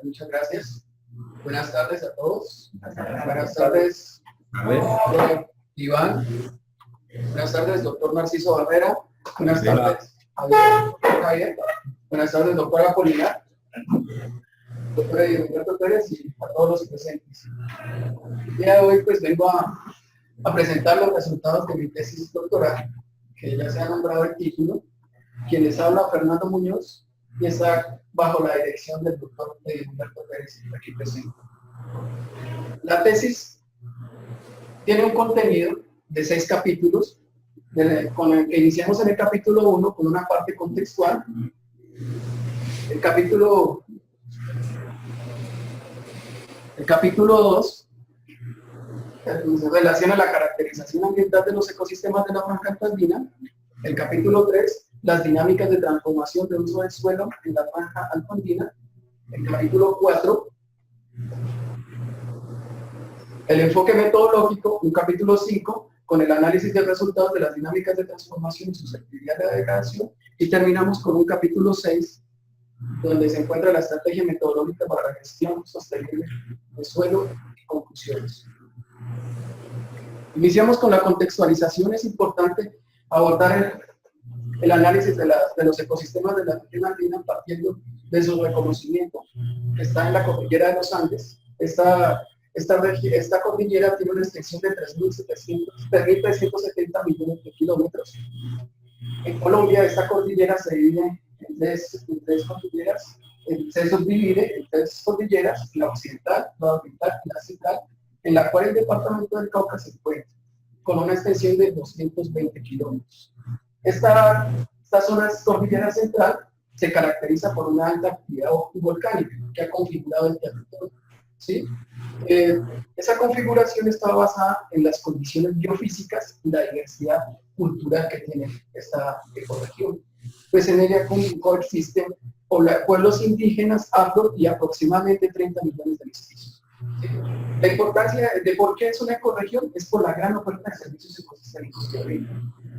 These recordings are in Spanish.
Muchas gracias. Buenas tardes a todos. Buenas tardes, doctor Iván. Buenas tardes, doctor Narciso Barrera. Buenas tardes, Javier. Buenas tardes, doctora Apolinar. Doctora Humberto Pérez y a todos los presentes. El día de hoy pues vengo a presentar los resultados de mi tesis doctoral, que ya se ha nombrado el título. Quien les habla, Fernando Muñoz, y está bajo la dirección del doctor Humberto Pérez, aquí presente. La tesis tiene un contenido de 6 capítulos, con el que iniciamos en el capítulo 1 con una parte contextual. El capítulo 2 se relaciona la caracterización ambiental de los ecosistemas de la franja andina. El capítulo 3, las dinámicas de transformación de uso del suelo en la franja altoandina. El capítulo 4, el enfoque metodológico. Un capítulo 5, con el análisis de resultados de las dinámicas de transformación y susceptibilidad de la degradación. Y terminamos con un capítulo 6, donde se encuentra la estrategia metodológica para la gestión sostenible del suelo y conclusiones. Iniciamos con la contextualización. Es importante abordar el análisis de los ecosistemas de la región andina partiendo de su reconocimiento. Está en la cordillera de los Andes. Esta cordillera tiene una extensión de 3.370 millones de kilómetros. En Colombia esta cordillera se divide en tres cordilleras, se subdivide en 3 cordilleras, la occidental, la oriental y la central, en la cual el departamento del Cauca se encuentra, con una extensión de 220 kilómetros. Esta zona cordillera central se caracteriza por una alta actividad volcánica que ha configurado el territorio, ¿sí? Esa configuración está basada en las condiciones biofísicas y la diversidad cultural que tiene esta ecorregión. Pues en ella coexisten pueblos indígenas, afro y aproximadamente 30 millones de mestizos. ¿Sí? La importancia de por qué es una ecorregión es por la gran oferta de servicios ecosistémicos que brinda,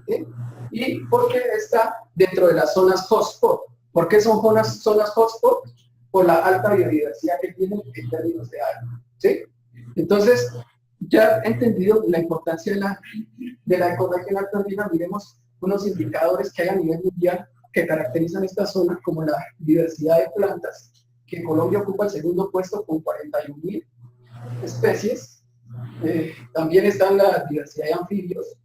¿sí? Y porque está dentro de las zonas hotspot. ¿Por qué son zonas hotspot? Por la alta biodiversidad que tienen en términos de área, ¿sí? Entonces, ya entendido la importancia de la ecorregión altoandina, miremos unos indicadores que hay a nivel mundial que caracterizan esta zona, como la diversidad de plantas, que Colombia ocupa el segundo puesto con 41.000 especies. También está la diversidad de anfibios,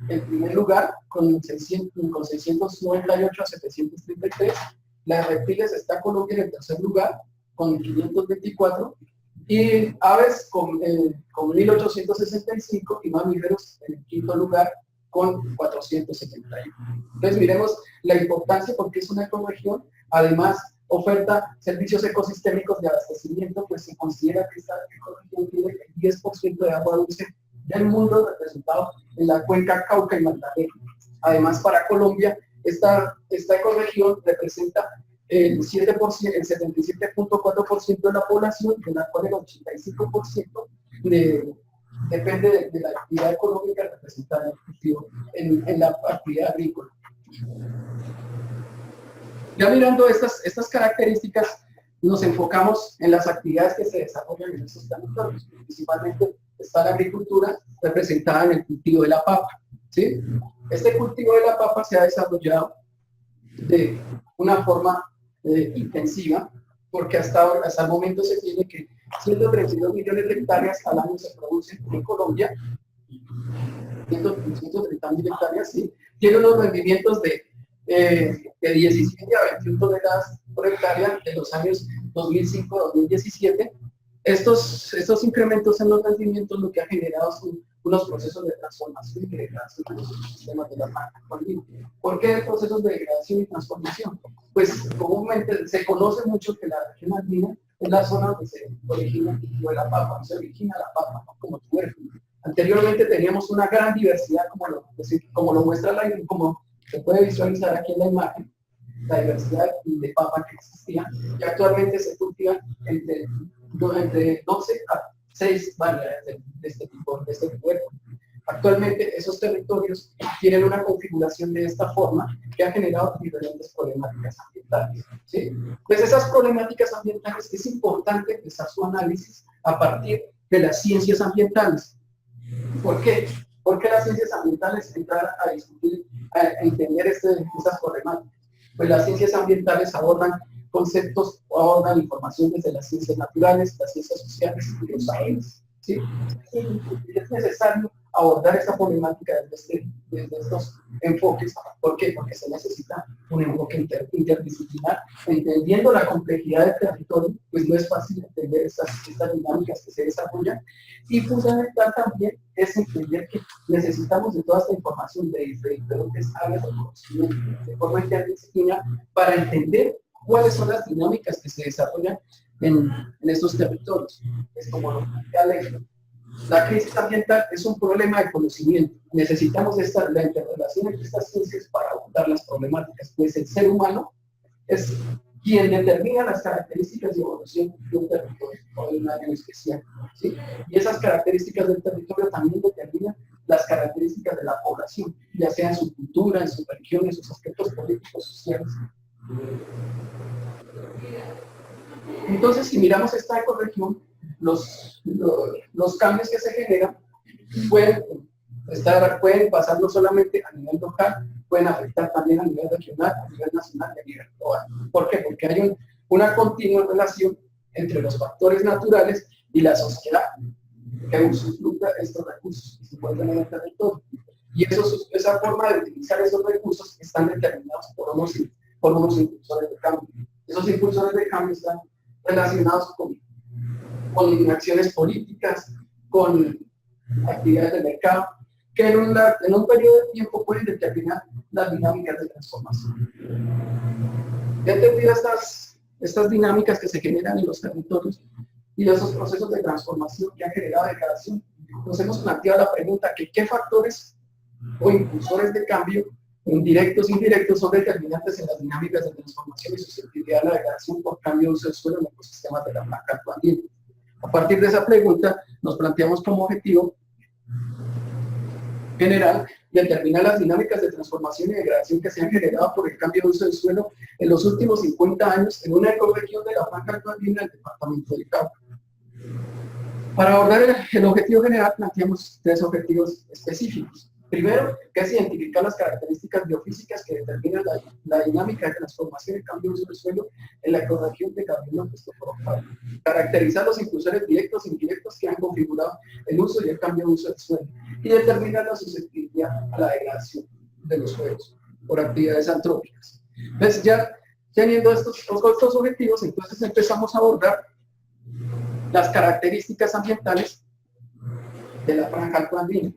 en primer lugar, con 698 a 733. Las reptiles está Colombia en el tercer lugar, con 524. Y aves con 1.865 y mamíferos en el quinto lugar, con 471. Entonces miremos la importancia porque es una ecorregión. Además, oferta servicios ecosistémicos de abastecimiento, pues se considera que esta ecorregión tiene el 10% de agua dulce del mundo, representado en la cuenca Cauca y Magdalena. Además, para Colombia, esta ecorregión representa el 77.4% de la población, de la cual el 85% depende de la actividad económica representada en el cultivo, en la actividad agrícola. Ya mirando estas características, nos enfocamos en las actividades que se desarrollan en estos territorios. Principalmente está la agricultura, representada en el cultivo de la papa, ¿sí? Este cultivo de la papa se ha desarrollado de una forma intensiva, porque hasta el momento se tiene que 132 millones de hectáreas al año se producen en Colombia. 130.000 hectáreas, ¿sí? Tiene unos rendimientos de 17 a 21 toneladas por hectárea de los años 2005 a 2017. Estos incrementos en los rendimientos lo que ha generado son unos procesos de transformación y degradación de los sistemas de la franja andina. ¿Por qué procesos de degradación y transformación? Pues comúnmente se conoce mucho que la región andina es la zona donde se origina el cultivo de la papa, se origina la papa, ¿no? Como tubérculo. Anteriormente teníamos una gran diversidad, como lo muestra como se puede visualizar aquí en la imagen, la diversidad de papa que existía, y actualmente se cultivan entre 12 a 6 variedades de este tipo, de este tubérculo. Actualmente esos territorios tienen una configuración de esta forma que ha generado diferentes problemáticas ambientales. ambientales, ¿sí? Pues esas problemáticas ambientales es importante empezar su análisis a partir de las ciencias ambientales. ¿Por qué? Porque las ciencias ambientales entran a discutir, a entender esas problemáticas. Pues las ciencias ambientales abordan conceptos o abordan información desde las ciencias naturales, las ciencias sociales y los saberes, ¿sí? Es necesario abordar esta problemática desde estos enfoques. ¿Por qué? Porque se necesita un enfoque interdisciplinar. Entendiendo la complejidad del territorio, pues no es fácil entender estas dinámicas que se desarrollan. Y fundamental también es entender que necesitamos de toda esta información de diferentes áreas de conocimiento, de forma interdisciplinar, para entender cuáles son las dinámicas que se desarrollan en estos territorios. Es como lo plantea Lehman. La crisis ambiental es un problema de conocimiento. Necesitamos la interrelación entre estas ciencias para abordar las problemáticas, pues el ser humano es quien determina las características de evolución de un territorio o de un área especial, ¿sí? Y esas características del territorio también determinan las características de la población, ya sea en su cultura, en su religión, en sus aspectos políticos, sociales. Entonces, si miramos esta ecorregión, los cambios que se generan pueden pasar no solamente a nivel local, pueden afectar también a nivel regional, a nivel nacional y a nivel global. ¿Por qué? Porque hay una continua relación entre los factores naturales y la sociedad que usufructa estos recursos que se encuentran en el territorio. Y esa forma de utilizar esos recursos están determinados por unos impulsores de cambio. Esos impulsores de cambio están relacionados con acciones políticas, con actividades de mercado, que en un periodo de tiempo pueden determinar las dinámicas de transformación. Ya entendidas estas dinámicas que se generan en los territorios y esos procesos de transformación que han generado degradación, nos hemos planteado la pregunta que qué factores o impulsores de cambio, indirectos e indirectos, son determinantes en las dinámicas de transformación y susceptibilidad a la degradación por cambio de uso del suelo en los ecosistemas de la franja actuandina. A partir de esa pregunta, nos planteamos como objetivo general determinar las dinámicas de transformación y degradación que se han generado por el cambio de uso del suelo en los últimos 50 años en una ecorregión de la franja actuandina del departamento del Cauca. Para abordar el objetivo general, planteamos 3 objetivos específicos. Primero, que es identificar las características biofísicas que determinan la dinámica de transformación y cambio de uso del suelo en la ecorregión de Gabriela Cristoforo. Caracterizar los impulsores directos e indirectos que han configurado el uso y el cambio de uso del suelo y determinar la susceptibilidad a la degradación de los suelos por actividades antrópicas. Entonces, ya teniendo estos objetivos, entonces empezamos a abordar las características ambientales de la franja altoandina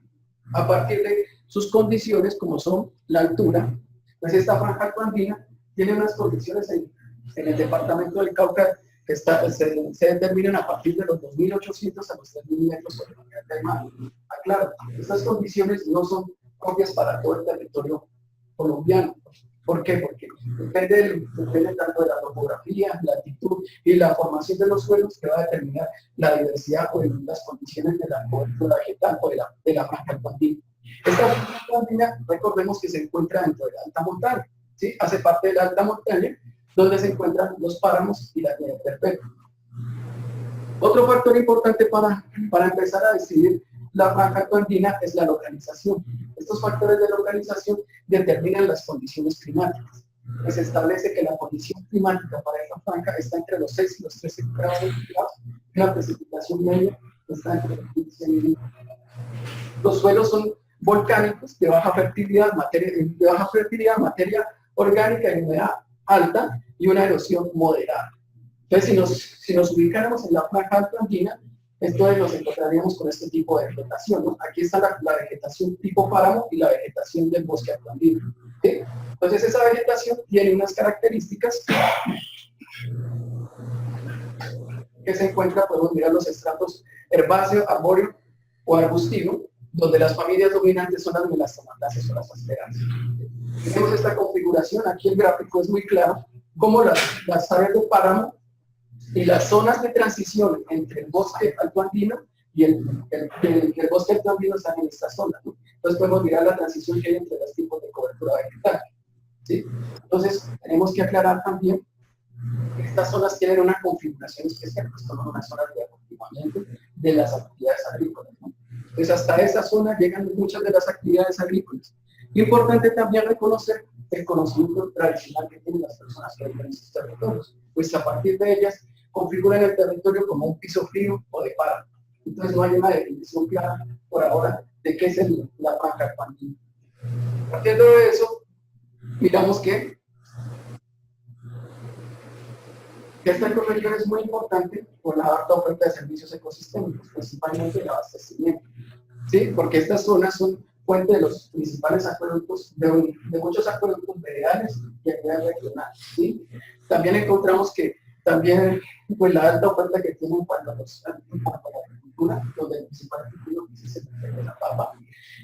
a partir de sus condiciones, como son la altura. Pues esta franja altoandina tiene unas condiciones en el departamento del Cauca que se determinan a partir de los 2.800 a los 3.000 metros sobre la nivel del mar. Claro, estas condiciones no son propias para todo el territorio colombiano. ¿Por qué? Porque depende tanto de la topografía, la altitud y la formación de los suelos que va a determinar la diversidad o las condiciones de la cobertura vegetal o de la franja altoandina. Esta franja altoandina, recordemos que se encuentra dentro de la alta montaña, ¿sí? Hace parte de la alta montaña, donde se encuentran los páramos y la nieve perpetua. Otro factor importante para empezar a decidir la franja altoandina es la localización. Estos factores de localización determinan las condiciones climáticas. Se establece que la condición climática para esta franja está entre los 6 y los 13 grados centígrados y la precipitación media está entre los 15 milímetros. Los suelos son volcánicos de baja fertilidad, materia orgánica y humedad alta y una erosión moderada. Entonces, si nos ubicáramos en la franja altoandina, entonces nos encontraríamos con este tipo de vegetación, ¿no? Aquí está la vegetación tipo páramo y la vegetación del bosque altoandino, ¿sí? Entonces esa vegetación tiene unas características que se encuentran, podemos mirar los estratos herbáceo, arbóreo o arbustivo, donde las familias dominantes son las melastomatáceas o las asperáceas. Tenemos esta configuración, aquí el gráfico es muy claro, como las áreas de páramo y las zonas de transición entre el bosque altoandino y el bosque altoandino están en esta zona, ¿no? Entonces podemos mirar la transición que hay entre los tipos de cobertura vegetal. ¿sí? Entonces, tenemos que aclarar también que estas zonas tienen una configuración especial, pues son unas zonas de activamiento de las actividades agrícolas, ¿no? Entonces, hasta esa zona llegan muchas de las actividades agrícolas. Importante también reconocer el conocimiento tradicional que tienen las personas que habitan en estos territorios, pues a partir de ellas configuran el territorio como un piso frío o de páramo. Entonces no hay una definición clara por ahora de qué es la franja alpina. Partiendo de eso, miramos que esta ecorregión es muy importante por la alta oferta de servicios ecosistémicos, principalmente el abastecimiento, ¿sí? Porque estas zonas son fuente de los principales acueductos, de muchos acueductos veredales y a nivel regional, ¿sí? También encontramos que también pues, la alta oferta que tienen en cuanto a la agricultura, donde el principal cultivo es el la papa,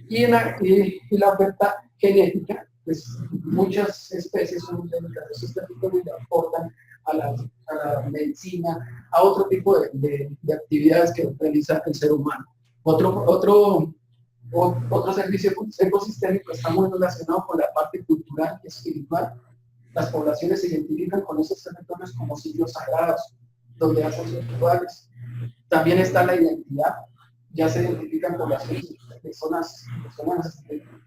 y la oferta genética, pues muchas especies son endémicas de esos territorios y aportan a la medicina, a otro tipo de actividades que realiza el ser humano. Otro servicio ecosistémico está muy relacionado con la parte cultural y espiritual. Las poblaciones se identifican con esos territorios como sitios sagrados, donde hacen sus rituales. También está la identidad, ya se identifican poblaciones de zonas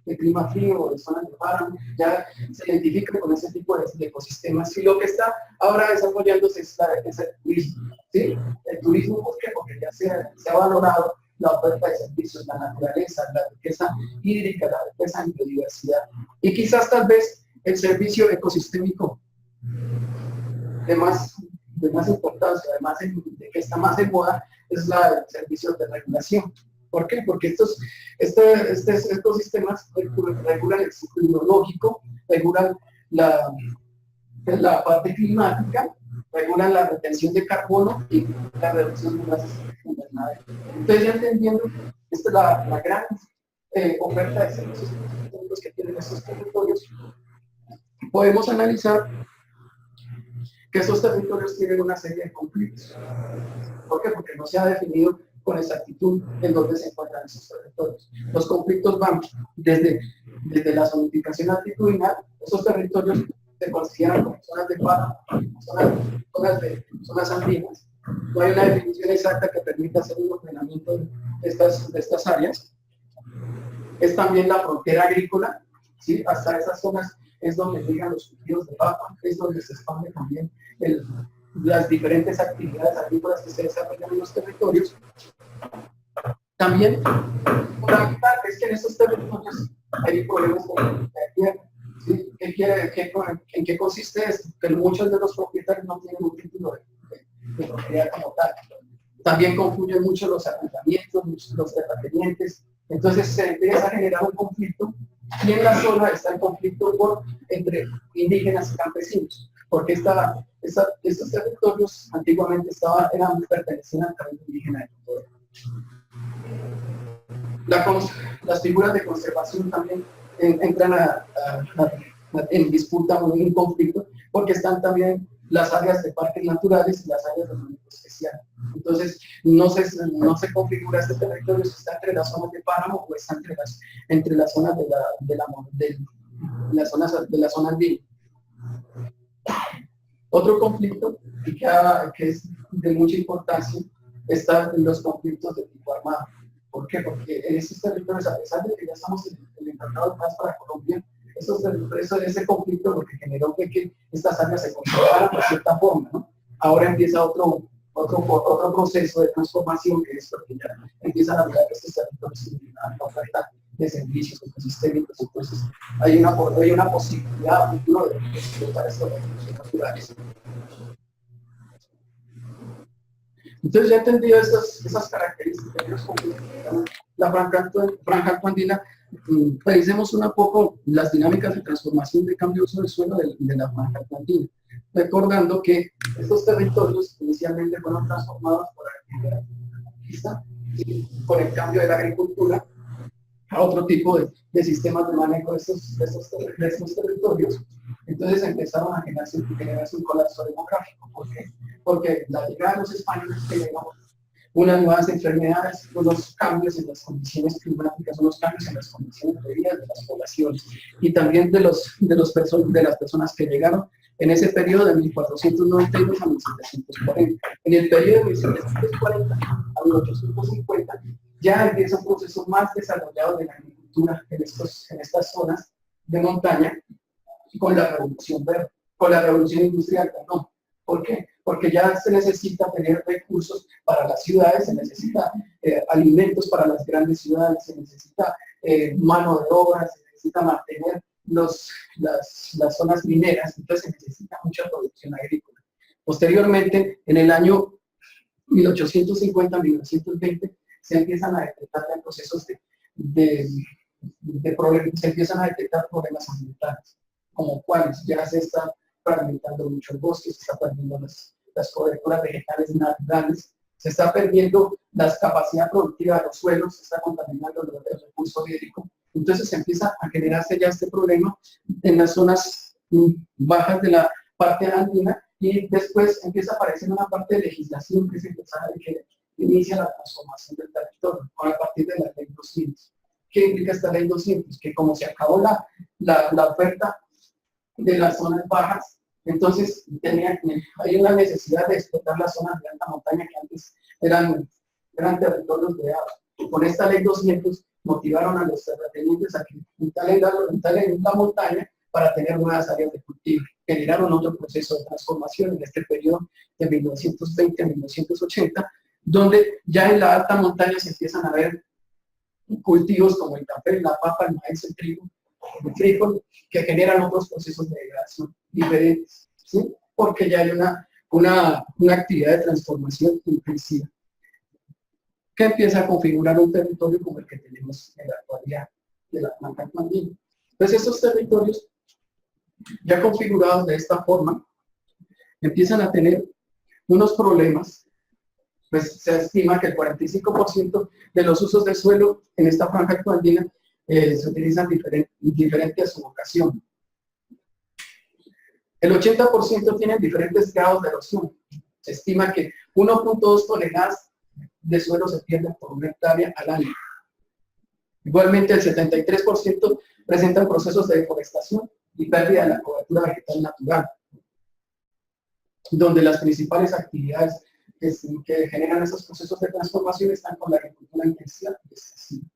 de clima frío, de zonas de páramo, ya se identifican con ese tipo de ecosistemas. Y lo que está ahora desarrollándose es el turismo, ¿sí? El turismo, ¿por qué? Porque ya se ha valorado la oferta de servicios, la naturaleza, la riqueza hídrica, la riqueza en biodiversidad. Y quizás tal vez el servicio ecosistémico de más importancia, además de que está más en moda, es el servicio de regulación. ¿Por qué? Porque estos ecosistemas regulan el ciclo hidrológico, regulan la parte climática, regulan la retención de carbono y la reducción de gases invernadero. Entonces, ya entendiendo, esta es la gran oferta de servicios que tienen estos territorios, podemos analizar que estos territorios tienen una serie de conflictos. ¿Por qué? Porque no se ha definido con exactitud en dónde se encuentran esos territorios. Los conflictos van desde la zonificación altitudinal, esos territorios se consideran como zonas de páramo, zonas andinas. No hay una definición exacta que permita hacer un ordenamiento de estas áreas. Es también la frontera agrícola, ¿sí? Hasta esas zonas es donde llegan los cultivos de papa, es donde se expande también las diferentes actividades agrícolas que se desarrollan en los territorios. También, fundamental es que en estos territorios hay problemas con la tierra. ¿Sí? ¿En qué consiste esto? Que muchos de los propietarios no tienen un título de propiedad como tal. También confluyen mucho los arrendamientos, los terratenientes. Entonces se empieza a generar un conflicto y en la zona está el conflicto entre indígenas y campesinos, porque estos territorios antiguamente pertenecían al campo indígena. Las figuras de conservación también entran en disputa o en conflicto, porque están también las áreas de parques naturales y las áreas de manejo especial. Entonces, no se configura este territorio si está entre las zonas de páramo o está entre las zonas de la zona andina. Otro conflicto que es de mucha importancia están los conflictos de tipo armado. ¿Por qué? Porque en estos territorios, a pesar de que ya estamos en el Tratado de Paz para Colombia, ese conflicto lo que generó fue que estas áreas se controlaran de cierta forma, ¿no? Ahora empieza otro proceso de transformación, que es porque ya empiezan a hablar de estos territorios la oferta de servicios ecosistémicos. Entonces hay una posibilidad futuro de explotar estos recursos naturales. Entonces, ya entendido esas características, la franja andina, revisemos un poco las dinámicas de transformación de cambio de uso del suelo de la franja andina, recordando que estos territorios inicialmente fueron transformados por actividad agrícola, por el cambio de la agricultura a otro tipo de sistemas de manejo de estos territorios. Entonces empezaron a generarse un colapso demográfico. ¿Por qué? Porque la llegada de los españoles generó unas nuevas enfermedades, unos cambios en las condiciones climáticas, unos cambios en las condiciones de vida de las poblaciones y también de las personas que llegaron en ese periodo de 1492 a 1740. En el periodo de 1740 a 1850 ya empieza un proceso más desarrollado de la agricultura en estas zonas de montaña con la revolución verde, con la revolución industrial, perdón. ¿Por qué? Porque ya se necesita tener recursos para las ciudades, se necesita alimentos para las grandes ciudades, se necesita mano de obra, se necesita mantener las zonas mineras, entonces se necesita mucha producción agrícola. Posteriormente, en el año 1850-1920, se empiezan a detectar procesos de problemas, se empiezan a detectar problemas ambientales, como cuáles ya se está fragmentando mucho el bosque, se está perdiendo las coberturas vegetales naturales, se está perdiendo la capacidad productiva de los suelos, se está contaminando el recurso hídrico. Entonces se empieza a generarse ya este problema en las zonas bajas de la parte andina y después empieza a aparecer una parte de legislación que se empieza a que inicia la transformación del territorio a partir de la ley 200. ¿Qué implica esta ley 200? Que como se acabó la oferta de las zonas bajas, entonces hay una necesidad de explotar las zonas de alta montaña que antes eran territorios de agua. Y con esta ley 200 motivaron a los terratenientes a que instalen la montaña para tener nuevas áreas de cultivo. Generaron otro proceso de transformación en este periodo de 1920 a 1980, donde ya en la alta montaña se empiezan a ver cultivos como el café, la papa, el maíz, el trigo, el frijol, que generan otros procesos de degradación diferentes, ¿sí? Porque ya hay una actividad de transformación intensiva que empieza a configurar un territorio como el que tenemos en la actualidad de la Franja Andina. Entonces estos territorios ya configurados de esta forma empiezan a tener unos problemas. Pues se estima que el 45% de los usos del suelo en esta franja andina se utilizan diferente a su vocación. El 80% tienen diferentes grados de erosión. Se estima que 1.2 toneladas de suelo se pierden por una hectárea al año. Igualmente, el 73% presentan procesos de deforestación y pérdida de la cobertura vegetal natural, donde las principales actividades que generan esos procesos de transformación están con la agricultura intensiva y extensiva.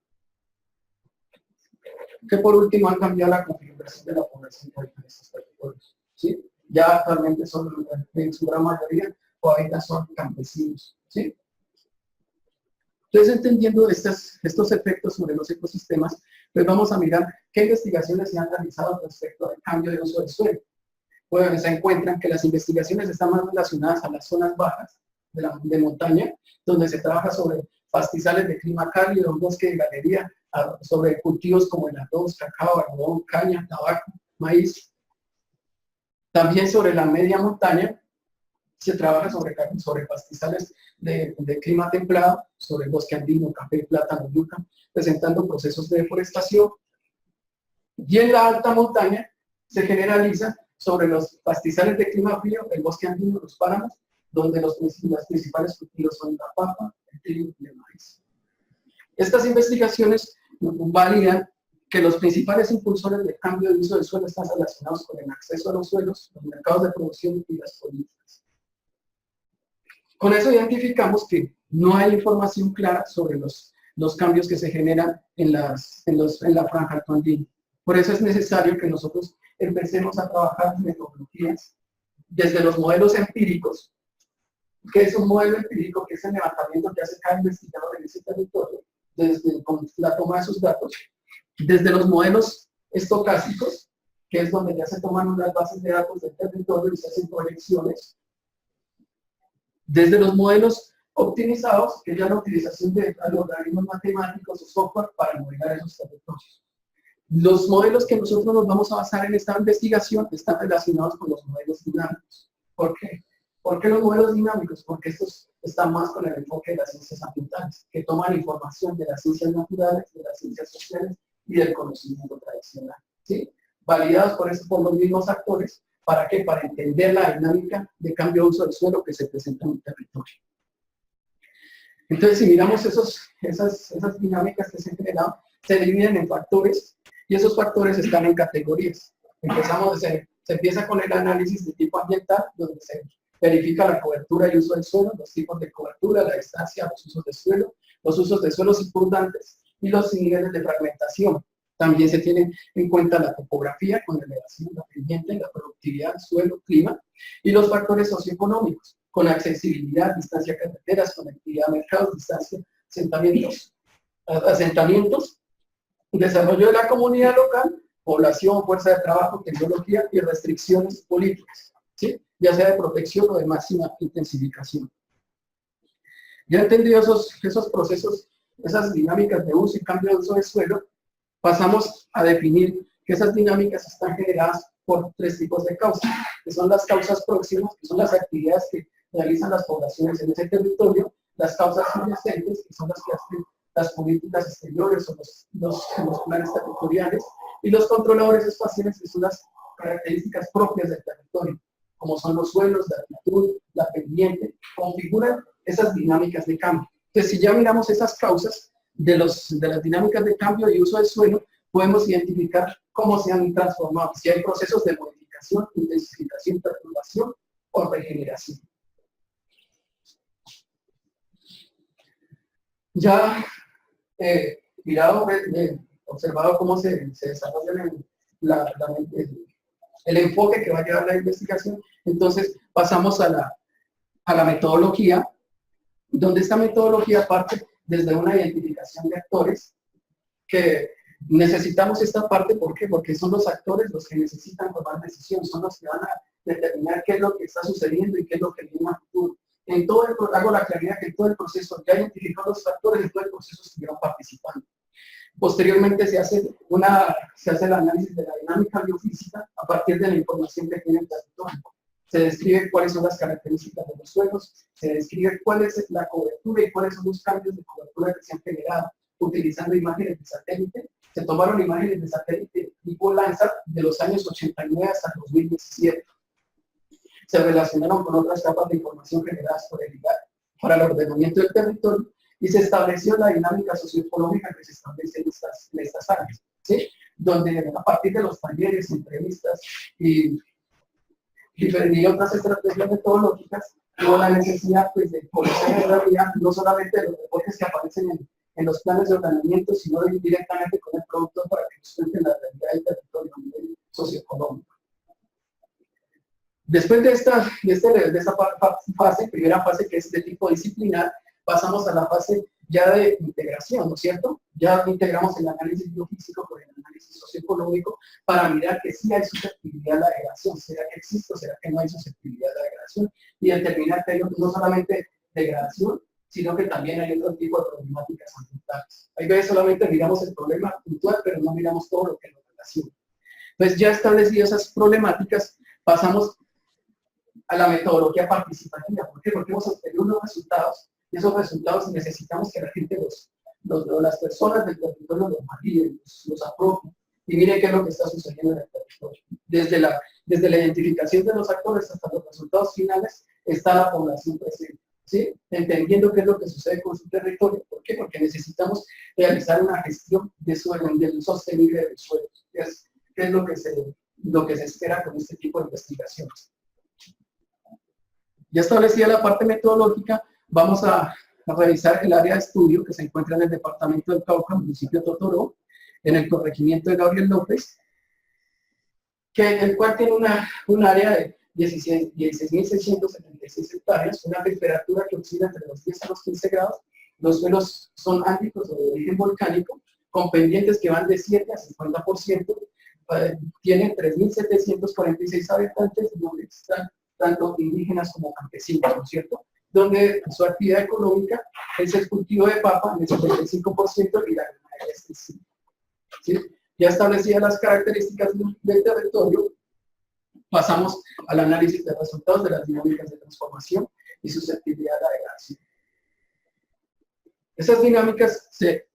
Que por último han cambiado la configuración de la población en estos territorios, ¿sí? Ya actualmente son, en su gran mayoría, todavía son campesinos, ¿sí? Entonces, entendiendo estos efectos sobre los ecosistemas, pues vamos a mirar qué investigaciones se han realizado respecto al cambio de uso del suelo. Bueno, se encuentran que las investigaciones están más relacionadas a las zonas bajas de montaña, donde se trabaja sobre pastizales de clima cálido, un bosque de galería, sobre cultivos como el arroz, cacao, algodón, caña, tabaco, maíz. También sobre la media montaña se trabaja sobre pastizales de clima templado, sobre el bosque andino, café, plátano, yuca, presentando procesos de deforestación. Y en la alta montaña se generaliza sobre los pastizales de clima frío, el bosque andino, los páramos, donde los principales cultivos son la papa, el trigo y el maíz. Estas investigaciones validan que los principales impulsores del cambio de uso del suelo están relacionados con el acceso a los suelos, los mercados de producción y las políticas. Con eso identificamos que no hay información clara sobre los cambios que se generan en la franja andina. Por eso es necesario que nosotros empecemos a trabajar metodologías desde los modelos empíricos, que es un modelo empírico, que es el levantamiento que hace cada investigador en ese territorio, con la toma de sus datos, desde los modelos estocásticos, que es donde ya se toman unas bases de datos del territorio y se hacen proyecciones, desde los modelos optimizados, que es ya la utilización de algoritmos matemáticos o software para modelar esos territorios. Los modelos que nosotros nos vamos a basar en esta investigación están relacionados con los modelos dinámicos. ¿Por qué? ¿Por qué los modelos dinámicos? Porque estos están más con el enfoque de las ciencias ambientales, que toman información de las ciencias naturales, de las ciencias sociales y del conocimiento tradicional, ¿sí? Validados por los mismos actores. ¿Para qué? Para entender la dinámica de cambio de uso del suelo que se presenta en un territorio. Entonces, si miramos esas dinámicas que se han generado, se dividen en factores y esos factores están en categorías. Se empieza con el análisis de tipo ambiental, donde se verifica la cobertura y uso del suelo, los tipos de cobertura, la distancia, los usos de suelo, los usos de suelos circundantes y los niveles de fragmentación. También se tiene en cuenta la topografía con elevación, la pendiente, la productividad, suelo, clima y los factores socioeconómicos con accesibilidad, distancia a carreteras, conectividad a mercados, distancia, asentamientos, desarrollo de la comunidad local, población, fuerza de trabajo, tecnología y restricciones políticas, ¿sí? Ya sea de protección o de máxima intensificación. Ya entendido esos procesos, esas dinámicas de uso y cambio de uso del suelo, pasamos a definir que esas dinámicas están generadas por 3 tipos de causas, que son las causas próximas, que son las actividades que realizan las poblaciones en ese territorio, las causas subyacentes, que son las que hacen las políticas exteriores o los planes territoriales, y los controladores espaciales, que son las características propias del territorio, como son los suelos, la altitud, la pendiente, configuran esas dinámicas de cambio. Entonces, si ya miramos esas causas de las dinámicas de cambio y uso del suelo, podemos identificar cómo se han transformado, si hay procesos de modificación, intensificación, perturbación o regeneración. Ya observado cómo se desarrolla el enfoque que va a llevar la investigación, entonces pasamos a la metodología, donde esta metodología parte desde una identificación de actores, que necesitamos esta parte, ¿por qué? Porque son los actores los que necesitan tomar decisiones, son los que van a determinar qué es lo que está sucediendo y qué es lo que viene a futuro. Hago la claridad que en todo el proceso ya identificó los factores y todo el proceso estuvieron participando. Posteriormente se hace el análisis de la dinámica biofísica a partir de la información que tiene el territorio. Se describe cuáles son las características de los suelos, se describe cuál es la cobertura y cuáles son los cambios de cobertura que se han generado utilizando imágenes de satélite. Se tomaron imágenes de satélite tipo Landsat de los años 89 hasta 2017. Se relacionaron con otras capas de información generadas por el IGAR para el ordenamiento del territorio y se estableció la dinámica socioeconómica que se establece en estas áreas, ¿sí? Donde a partir de los talleres, entrevistas y otras estrategias metodológicas, hubo la necesidad pues, de conocer en realidad no solamente los reportes que aparecen en los planes de ordenamiento, sino directamente con el productor para que nos cuenten la realidad del territorio a nivel socioeconómico. Después de esta fase, primera fase que es de tipo disciplinar, pasamos a la fase ya de integración, ¿no es cierto? Ya integramos el análisis biofísico con el análisis socioeconómico para mirar que sí hay susceptibilidad a la degradación, será que existe o será que no hay susceptibilidad a la degradación, y determinar que hay no solamente degradación, sino que también hay otro tipo de problemáticas ambientales. Hay veces solamente miramos el problema puntual, pero no miramos todo lo que lo relaciona. Entonces, ya establecidas esas problemáticas, pasamos a la metodología participativa. ¿Por qué? Porque hemos obtenido unos resultados y esos resultados necesitamos que la gente, las personas del territorio los validen, los apropien y miren qué es lo que está sucediendo en el territorio. Desde la identificación de los actores hasta los resultados finales está la población presente, ¿sí? Entendiendo qué es lo que sucede con su territorio. ¿Por qué? Porque necesitamos realizar una gestión de suelo, del sostenible del suelo. ¿Qué es lo que se espera con este tipo de investigaciones? Ya establecida la parte metodológica, vamos a revisar el área de estudio que se encuentra en el departamento del Cauca, municipio de Totoró, en el corregimiento de Gabriel López, el cual tiene un área de 16.676 hectáreas, una temperatura que oscila entre los 10 a los 15 grados, los suelos son áticos o de origen volcánico, con pendientes que van de 7 a 50%, tienen 3.746 habitantes, donde están tanto indígenas como campesinos, ¿no es cierto? Donde su actividad económica es el cultivo de papa en el 75% y la ganadería extensiva. ¿Sí? Ya establecidas las características del territorio, pasamos al análisis de resultados de las dinámicas de transformación y susceptibilidad a la degradación. Esas dinámicas se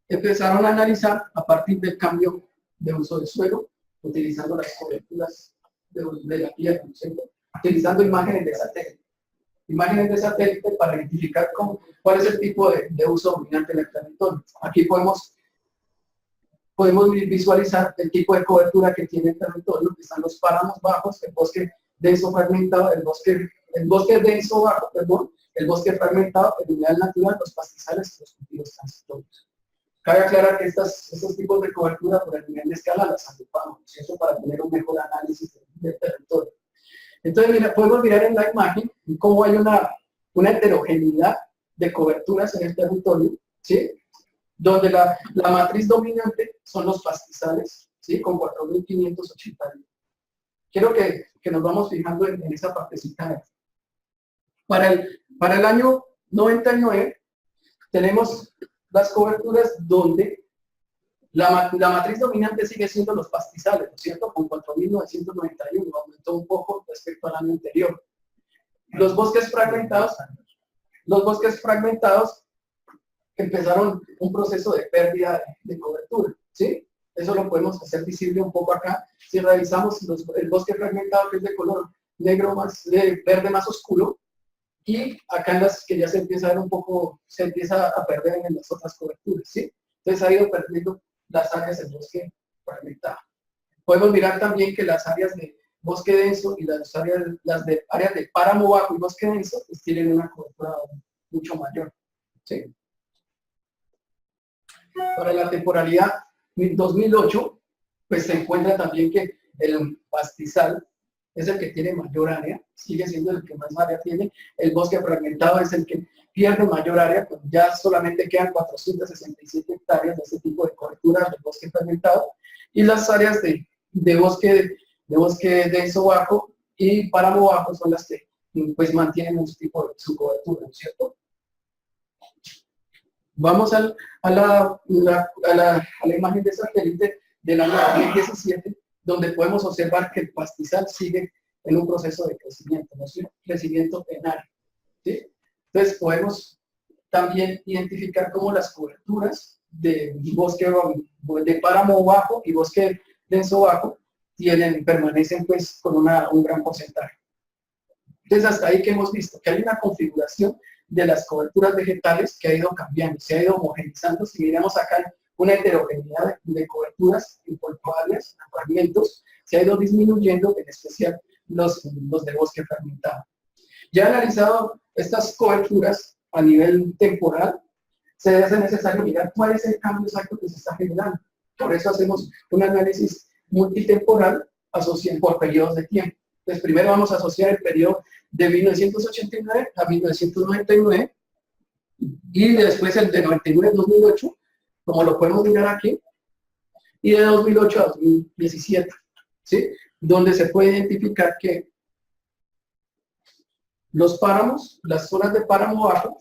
empezaron a analizar a partir del cambio de uso del suelo, utilizando las coberturas de la tierra, ¿no? Utilizando imágenes de satélite. imágenes de satélite para identificar cuál es el tipo de uso dominante en el territorio. Aquí podemos visualizar el tipo de cobertura que tiene el territorio, que están los páramos bajos, el bosque denso fragmentado, el bosque denso bajo, perdón, el bosque fragmentado, el humedal natural, los pastizales y los cultivos transitorios. Cabe aclarar que estos tipos de cobertura por el nivel de escala las agrupamos, ¿cierto? Para tener un mejor análisis del territorio. Entonces, mira, podemos mirar en la imagen cómo hay una heterogeneidad de coberturas en el territorio, ¿sí? Donde la matriz dominante son los pastizales, ¿sí? Con 4.580. Quiero que nos vamos fijando en esa partecita. Para el año 99 tenemos las coberturas donde la matriz dominante sigue siendo los pastizales, ¿no es cierto? Con 4.991, aumentó un poco respecto al año anterior. Los bosques fragmentados empezaron un proceso de pérdida de cobertura, ¿sí? Eso lo podemos hacer visible un poco acá. Si revisamos el bosque fragmentado, que es de color negro verde más oscuro, y acá en las que ya se empieza a ver un poco, se empieza a perder en las otras coberturas, ¿sí? Entonces ha ido perdiendo las áreas del bosque fragmentado. Podemos mirar también que las áreas de bosque denso y las áreas de páramo bajo y bosque denso pues tienen una cobertura mucho mayor, ¿sí? Para la temporalidad 2008, pues se encuentra también que el pastizal es el que tiene mayor área, sigue siendo el que más área tiene. El bosque fragmentado es el que pierde mayor área, pues ya solamente quedan 467 hectáreas de ese tipo de cobertura del bosque fragmentado. Y las áreas de bosque denso bajo y páramo bajo son las que pues mantienen su cobertura, ¿no es cierto? Vamos a la imagen de satélite del año 2017, donde podemos observar que el pastizal sigue en un proceso de crecimiento, ¿no es cierto? Crecimiento en área, ¿sí? Entonces podemos también identificar cómo las coberturas de bosque de páramo bajo y bosque denso bajo permanecen pues con un gran porcentaje. Entonces hasta ahí que hemos visto que hay una configuración de las coberturas vegetales que ha ido cambiando, se ha ido homogenizando. Si miramos acá una heterogeneidad de coberturas en cuanto a áreas, a fragmentos, se ha ido disminuyendo, en especial los de bosque fragmentado. Ya analizado estas coberturas a nivel temporal, se hace necesario mirar cuál es el cambio exacto que se está generando. Por eso hacemos un análisis multitemporal por periodos de tiempo. Entonces, primero vamos a asociar el periodo de 1989 a 1999 y después el de 99 a 2008, como lo podemos mirar aquí, y de 2008 a 2017, ¿sí? Donde se puede identificar que los páramos, las zonas de páramo bajo,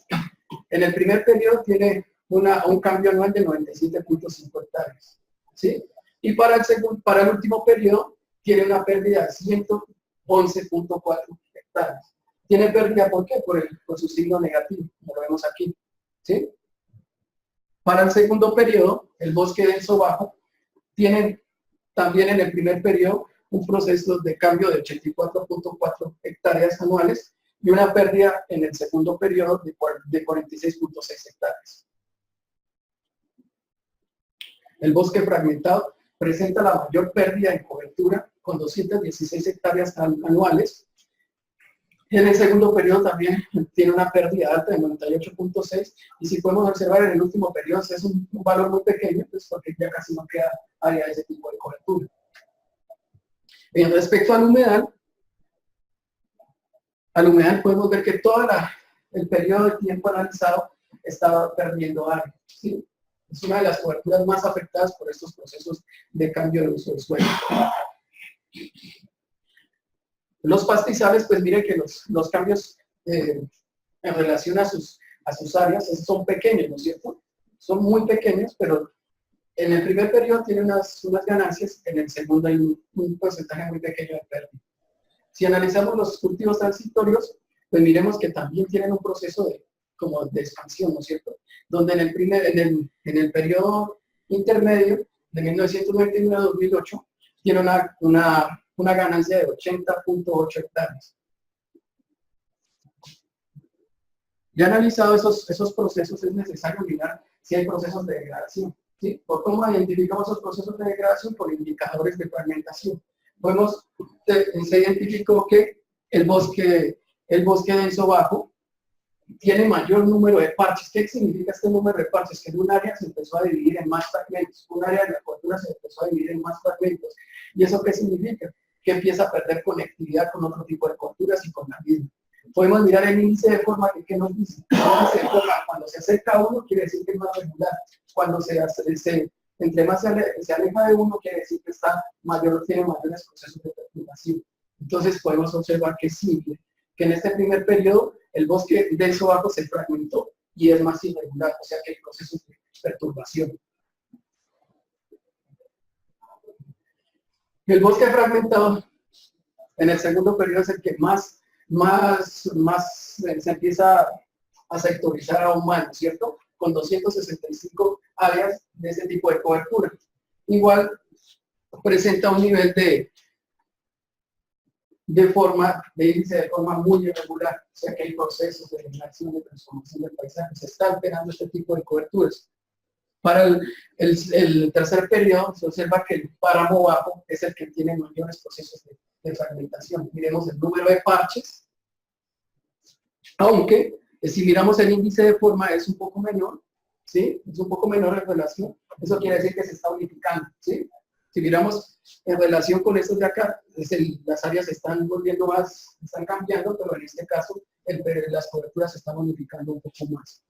en el primer periodo tiene un cambio anual de 97.5 hectáreas, ¿sí? Y para el último periodo tiene una pérdida de 111.4 hectáreas. Tiene pérdida, ¿por qué? Por su signo negativo, como lo vemos aquí, ¿sí? Para el segundo periodo, el bosque denso bajo tiene también en el primer periodo un proceso de cambio de 84.4 hectáreas anuales y una pérdida en el segundo periodo de 46.6 hectáreas. El bosque fragmentado presenta la mayor pérdida en cobertura con 216 hectáreas anuales. En el segundo periodo también tiene una pérdida alta de 98.6 y si podemos observar en el último periodo es un valor muy pequeño, pues porque ya casi no queda área de ese tipo de cobertura. En respecto al humedal podemos ver que todo el periodo de tiempo analizado estaba perdiendo área, ¿sí? Es una de las coberturas más afectadas por estos procesos de cambio de uso del suelo. Los pastizales, pues mire que los cambios en relación a sus áreas son pequeños, ¿no es cierto? Son muy pequeños, pero en el primer periodo tienen unas ganancias, en el segundo hay un porcentaje muy pequeño de pérdida. Si analizamos los cultivos transitorios, pues miremos que también tienen un proceso de expansión, ¿no es cierto? Donde en el periodo intermedio, de 1999 a 2008, tiene una ganancia de 80.8 hectáreas. Ya analizado esos procesos, es necesario mirar si hay procesos de degradación. ¿Sí? ¿Por cómo identificamos esos procesos de degradación? Por indicadores de fragmentación. Se identificó que el bosque denso bajo tiene mayor número de parches. ¿Qué significa este número de parches? Que en un área se empezó a dividir en más fragmentos, un área de la cobertura se empezó a dividir en más fragmentos. ¿Y eso qué significa? Que empieza a perder conectividad con otro tipo de coberturas y con la misma. Podemos mirar el índice de forma que nos dice. El índice de forma, cuando se acerca a uno, quiere decir que es más regular. Cuando entre más se aleja de uno, quiere decir que tiene mayores procesos de perturbación. Entonces podemos observar que es simple, que en este primer periodo el bosque denso bajo se fragmentó y es más irregular, o sea que hay procesos de perturbación. El bosque fragmentado en el segundo periodo es el que más se empieza a sectorizar aún más, ¿no es cierto? Con 265 áreas de ese tipo de cobertura. Igual presenta un nivel de índice de forma muy irregular, o sea que hay procesos de generación, de transformación del paisaje, se está alterando este tipo de coberturas. Para el tercer periodo se observa que el páramo bajo es el que tiene mayores procesos de fragmentación. Miremos el número de parches, aunque si miramos el índice de forma es un poco menor, ¿sí? Es un poco menor en relación, eso quiere decir que se está unificando, ¿sí? Si miramos en relación con estos de acá, las áreas se están volviendo más, están cambiando, pero en este caso las coberturas se están unificando un poco más.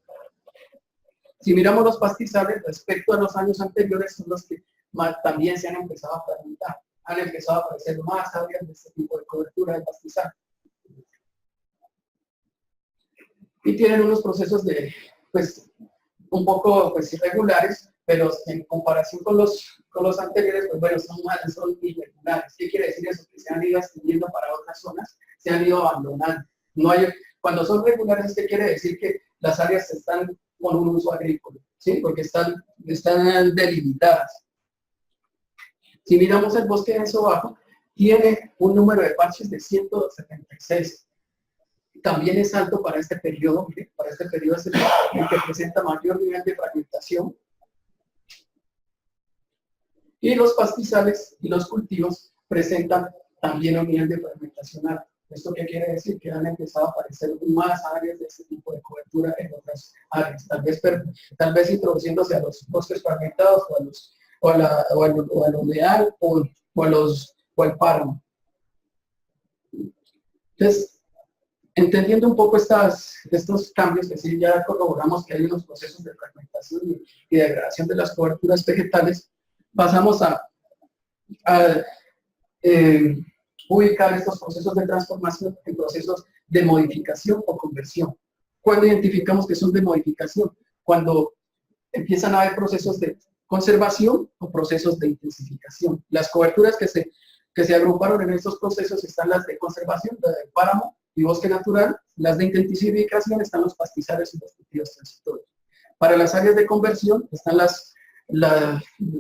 Si miramos los pastizales, respecto a los años anteriores, son los que también se han empezado a fragmentar. Han empezado a aparecer más áreas de este tipo de cobertura de pastizal. Y tienen unos procesos un poco irregulares, pero en comparación con los anteriores, pues bueno, son irregulares. ¿Qué quiere decir eso? Que se han ido extendiendo para otras zonas, se han ido abandonando. Cuando son regulares, ¿qué quiere decir? Que las áreas están con un uso agrícola, ¿sí? Porque están delimitadas. Si miramos el bosque denso bajo, tiene un número de parches de 176. También es alto para este periodo. Para este periodo es el que presenta mayor nivel de fragmentación. Y los pastizales y los cultivos presentan también un nivel de fragmentación alto. ¿Esto qué quiere decir? Que han empezado a aparecer más áreas de este tipo de cobertura en otras áreas. Tal vez introduciéndose a los bosques fragmentados o al humedal o al páramo. Entonces, entendiendo un poco estos cambios, que sí ya corroboramos que hay unos procesos de fragmentación y degradación de las coberturas vegetales, pasamos a ubicar estos procesos de transformación en procesos de modificación o conversión. ¿Cuándo identificamos que son de modificación? Cuando empiezan a haber procesos de conservación o procesos de intensificación. Las coberturas que se agruparon en estos procesos están las de conservación, la del páramo y bosque natural. Las de intensificación están los pastizales y los cultivos transitorios. Para las áreas de conversión están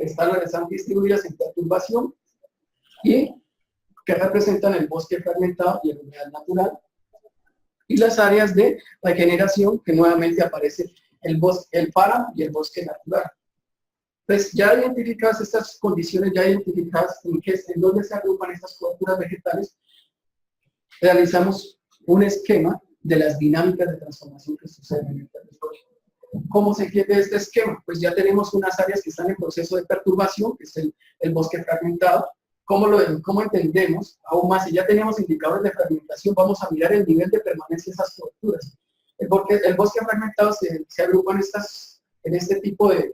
están distribuidas en perturbación y que representan el bosque fragmentado y el humedal natural, y las áreas de regeneración, que nuevamente aparece el páramo y el bosque natural. Pues ya identificadas estas condiciones, ya identificadas en dónde se agrupan estas coberturas vegetales, realizamos un esquema de las dinámicas de transformación que suceden en el territorio. ¿Cómo se entiende este esquema? Pues ya tenemos unas áreas que están en proceso de perturbación, que es el bosque fragmentado. ¿Cómo entendemos? Aún más, si ya tenemos indicadores de fragmentación, vamos a mirar el nivel de permanencia de esas coberturas. El bosque fragmentado se agrupa en este tipo de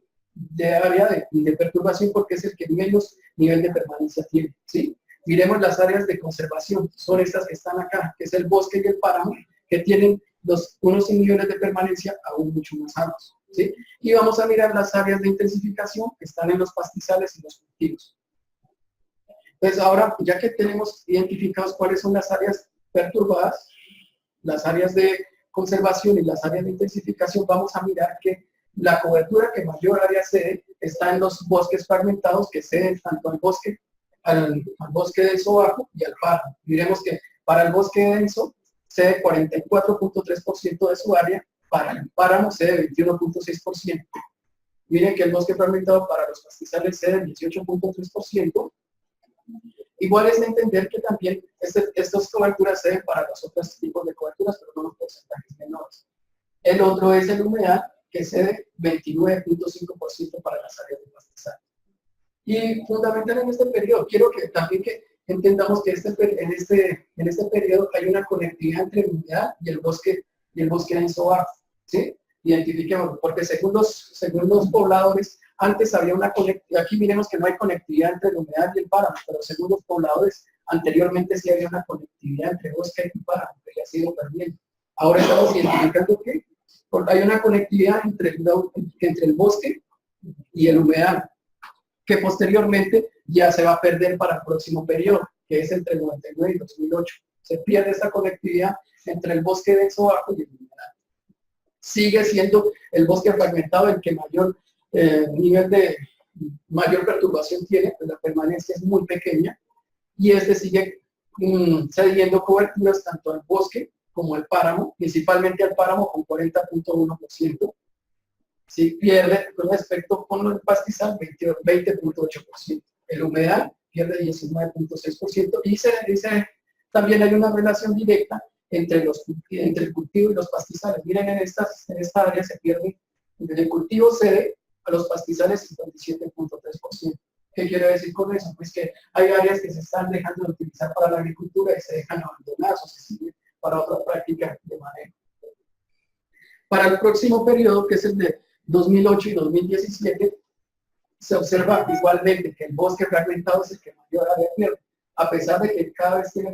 área de perturbación porque es el que menos nivel de permanencia tiene, ¿sí? Miremos las áreas de conservación, son estas que están acá, que es el bosque y el páramo, que tienen unos niveles de permanencia aún mucho más altos, ¿sí? Y vamos a mirar las áreas de intensificación que están en los pastizales y los cultivos. Entonces ahora, ya que tenemos identificados cuáles son las áreas perturbadas, las áreas de conservación y las áreas de intensificación, vamos a mirar que la cobertura que mayor área cede está en los bosques fragmentados, que ceden tanto al bosque denso bajo y al páramo. Miremos que para el bosque denso cede 44.3% de su área para el páramo cede 21.6%. Miren que el bosque fragmentado para los pastizales cede 18.3%. Igual es de entender que también estas coberturas ceden para los otros tipos de coberturas, pero no los porcentajes menores. El otro es el humedal, que cede 29.5% para las áreas de pastizal. Y fundamental en este periodo, quiero que también que entendamos que en este periodo hay una conectividad entre el humedal y el bosque denso bajo, ¿sí? Identifiquemos, porque según los pobladores, antes había una conectividad, aquí miremos que no hay conectividad entre el humedal y el páramo, pero según los pobladores, anteriormente sí había una conectividad entre bosque y páramo, que ya ha sido perdiendo. Ahora estamos identificando que hay una conectividad entre el bosque y el humedal, que posteriormente ya se va a perder para el próximo periodo, que es entre el 99 y 2008. Se pierde esta conectividad entre el bosque denso bajo y el humedal. Sigue siendo el bosque fragmentado el que mayor nivel de mayor perturbación tiene, pues la permanencia es muy pequeña, y este sigue cediendo coberturas tanto al bosque como al páramo, principalmente al páramo con 40.1%. Si pierde con respecto con el pastizal 20.8%. El humedal pierde 19.6%, y también hay una relación directa entre el cultivo y los pastizales. Miren, en esta área se pierde, el cultivo cede a los pastizales 57.3%. ¿Qué quiere decir con eso? Pues que hay áreas que se están dejando de utilizar para la agricultura y se dejan abandonadas o se siguen para otra práctica de manejo. Para el próximo periodo, que es el de 2008 y 2017, se observa igualmente que el bosque fragmentado es el que mayor área pierde, a pesar de que cada vez tiene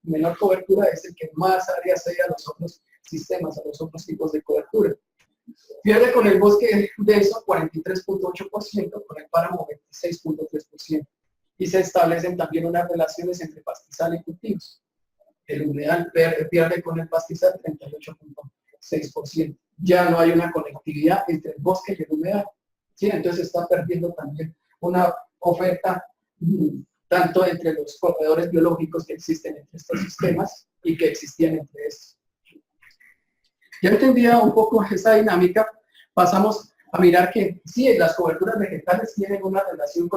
menor cobertura, es el que más área cede a los otros sistemas, a los otros tipos de cobertura. Pierde con el bosque denso 43.8%, con el páramo 26.3%. Y se establecen también unas relaciones entre pastizal y cultivos. El humedal pierde con el pastizal 38.6%. Ya no hay una conectividad entre el bosque y el humedal. ¿Sí? Entonces está perdiendo también una oferta tanto entre los corredores biológicos que existen entre estos sistemas y que existían entre estos. Ya entendía un poco esa dinámica, pasamos a mirar que sí, las coberturas vegetales tienen una relación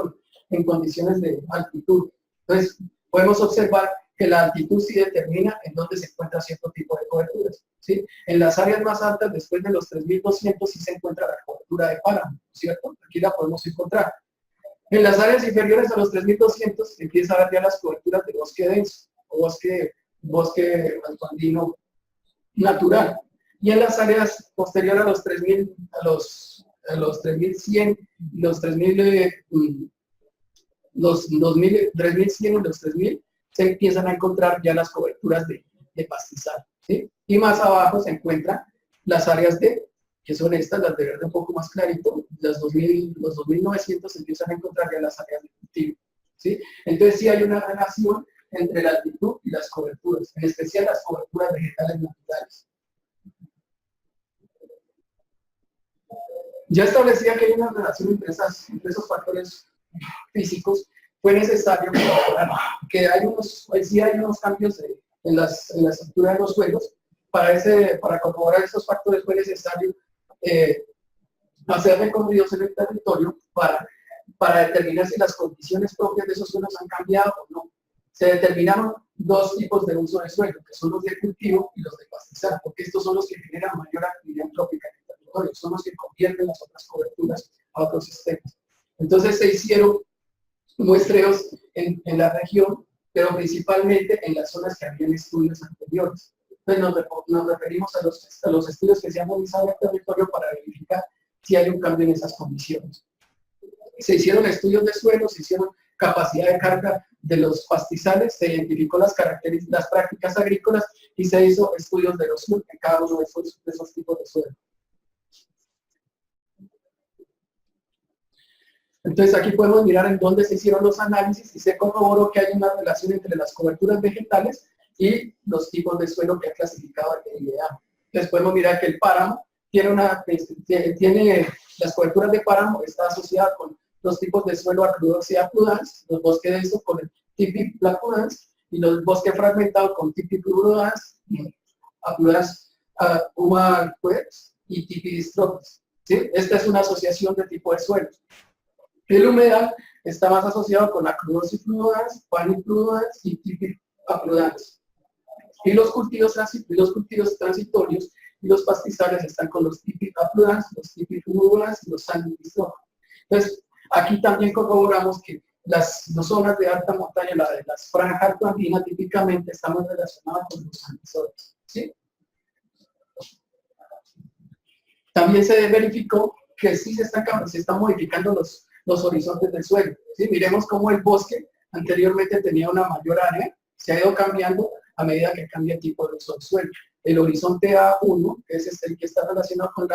en condiciones de altitud. Entonces, podemos observar que la altitud sí determina en dónde se encuentra cierto tipo de coberturas. ¿Sí? En las áreas más altas, después de los 3200, sí se encuentra la cobertura de páramo, ¿cierto? Aquí la podemos encontrar. En las áreas inferiores a los 3200 empieza a haber ya las coberturas de bosque denso o bosque andino natural. Y en las áreas posteriores a los 3000, a los 3100, los 3000, los 2000, 3100 y los 3000, se empiezan a encontrar ya las coberturas de pastizal, ¿sí? Y más abajo se encuentran las áreas que son estas, las de verde un poco más clarito, los 2900 se empiezan a encontrar ya las áreas de cultivo, ¿sí? Entonces sí hay una relación entre la altitud y las coberturas, en especial las coberturas vegetales naturales. Ya establecía que hay una relación entre esos factores físicos. Fue necesario que sí hay unos cambios en la estructura de los suelos. Para corroborar esos factores fue necesario hacer recorridos en el territorio para determinar si las condiciones propias de esos suelos han cambiado o no. Se determinaron dos tipos de uso de suelo, que son los de cultivo y los de pastizal, porque estos son los que generan mayor actividad antrópica en el territorio, son los que convierten las otras coberturas a otros sistemas. Entonces se hicieron muestreos en la región, pero principalmente en las zonas que habían estudios anteriores. Entonces nos referimos a los estudios que se han realizado en el territorio para verificar si hay un cambio en esas condiciones. Se hicieron estudios de suelo, se hicieron capacidad de carga de los pastizales, se identificó las características, las prácticas agrícolas y se hizo estudios de erosión en cada uno de esos tipos de suelo. Entonces aquí podemos mirar en dónde se hicieron los análisis y se corroboró que hay una relación entre las coberturas vegetales y los tipos de suelo que ha clasificado el IDEA. Entonces podemos mirar que el páramo tiene las coberturas de páramo, está asociada con los tipos de suelo acrudance y apludance, los bosques densos con el típico apludance y los bosques fragmentados con típico apludance Humaqueous y Tipidistrophes. ¿Sí? Esta es una asociación de tipo de suelos. El humedal está más asociado con Acrodorsis prudens, Panniprudens y Tipiprudens. Y los cultivos transitorios y los pastizales están con los Tipiprudens, los Tipiprudens y los Sanguistrophes. Entonces, aquí también corroboramos que las zonas de alta montaña, las franjas altoandinas, típicamente estamos relacionadas con los sanguisoides, ¿sí? También se verificó que sí se están modificando los horizontes del suelo, ¿sí? Miremos cómo el bosque anteriormente tenía una mayor área, se ha ido cambiando a medida que cambia el tipo de suelo. El horizonte A1, que es el que está relacionado con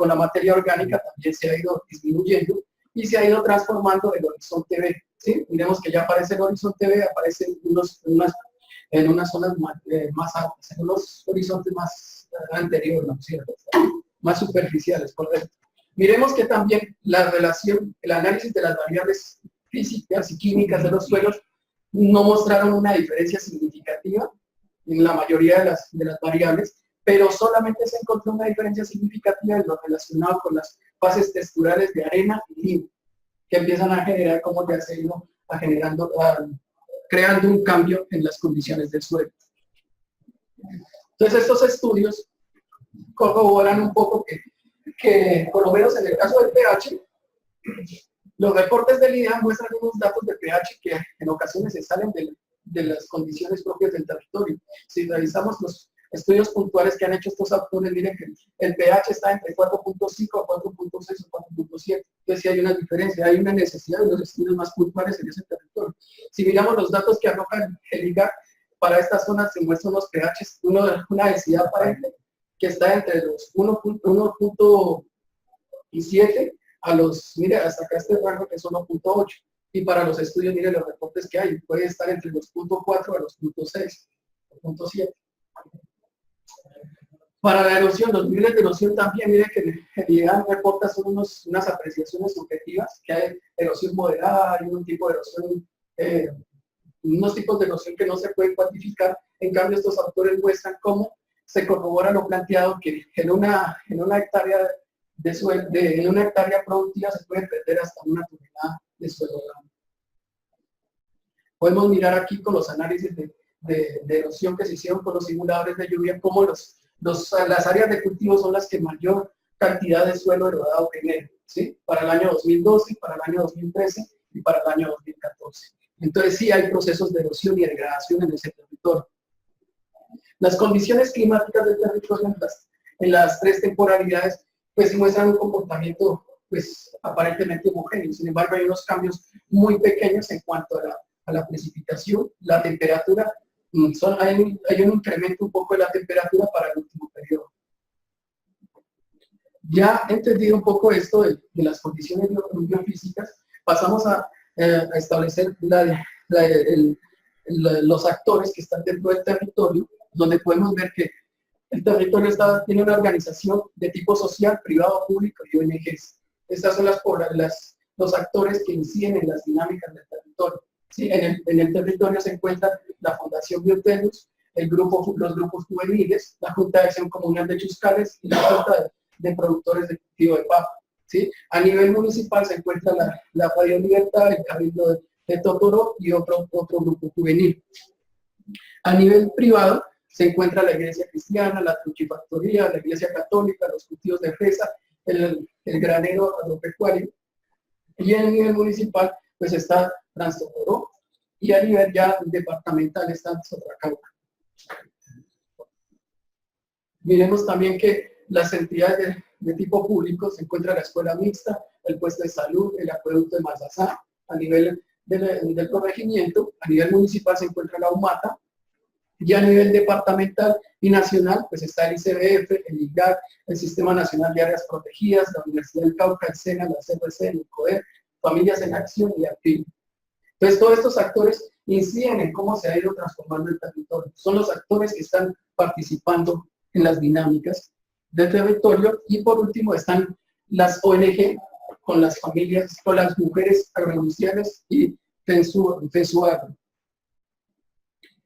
la materia orgánica, también se ha ido disminuyendo y se ha ido transformando el horizonte B. ¿Sí? Miremos que ya aparece el horizonte B, aparece en unas zonas más altas, en unos horizontes más anteriores, ¿no? ¿Cierto? Más superficiales, correcto. Miremos que también el análisis de las variables físicas y químicas de los suelos no mostraron una diferencia significativa en la mayoría de las variables, pero solamente se encontró una diferencia significativa en lo relacionado con las fases texturales de arena y limo, que empiezan a generar, como ya se ha ido creando un cambio en las condiciones del suelo. Entonces, estos estudios corroboran un poco que por lo menos en el caso del pH, los reportes del IDEA muestran unos datos de pH que en ocasiones se salen de las condiciones propias del territorio. Si revisamos los estudios puntuales que han hecho estos autores, miren que el pH está entre 4.5 a 4.6 o 4.7. Entonces sí hay una diferencia, hay una necesidad de los estudios más puntuales en ese territorio. Si miramos los datos que arroja el IGAC, para estas zonas se muestran unos pHs, una densidad aparente que está entre los 1.7 a los, mire, hasta acá este rango que es 1.8. Y para los estudios, mire los reportes que hay, puede estar entre los 0.4 a los 0.6, 0.7. Para la erosión, los niveles de erosión también, mire que el reporta son unas apreciaciones subjetivas, que hay erosión moderada, hay un tipo de erosión, unos tipos de erosión que no se pueden cuantificar. En cambio, estos autores muestran cómo se corrobora lo planteado, que en una hectárea en una hectárea productiva se puede perder hasta una tonelada de suelo grande. Podemos mirar aquí con los análisis de erosión que se hicieron con los simuladores de lluvia, cómo las áreas de cultivo son las que mayor cantidad de suelo erodado generan, ¿sí? Para el año 2012, para el año 2013 y para el año 2014. Entonces sí hay procesos de erosión y degradación en ese territorio. Las condiciones climáticas del territorio en las tres temporalidades pues muestran un comportamiento pues aparentemente homogéneo. Sin embargo, hay unos cambios muy pequeños en cuanto a la precipitación, la temperatura. Hay un incremento un poco de la temperatura para el último periodo. Ya entendido un poco esto de las condiciones biofísicas, pasamos a establecer los actores que están dentro del territorio, donde podemos ver que el territorio tiene una organización de tipo social, privado, público y ONGs. Estas son los actores que inciden en las dinámicas del territorio. ¿Sí? En el territorio se encuentra la Fundación Biotelus, los grupos juveniles, la Junta de Acción Comunal de Chuscales y la Junta de Productores de Cultivo de Papa. ¿Sí? A nivel municipal se encuentra la Radio Libertad, el Cabildo de Totoro y otro grupo juvenil. A nivel privado se encuentra la Iglesia Cristiana, la Truchifactoría, la Iglesia Católica, los cultivos de fresa, el granero agropecuario. Y a nivel municipal pues está Transtotoró y a nivel ya departamental está Sotracauca. Miremos también que las entidades de tipo público se encuentra la escuela mixta, el puesto de salud, el acueducto de Mazazá. A nivel del corregimiento, a nivel municipal se encuentra la UMATA, y a nivel departamental y nacional pues está el ICBF, el IGAC, el Sistema Nacional de Áreas Protegidas, la Universidad del Cauca, el SENA, la CRC, el CODER, Familias en Acción y ACTIV. Entonces todos estos actores inciden en cómo se ha ido transformando el territorio. Son los actores que están participando en las dinámicas del territorio. Y por último están las ONG con las familias, con las mujeres agroindustriales y FENSUAGRO.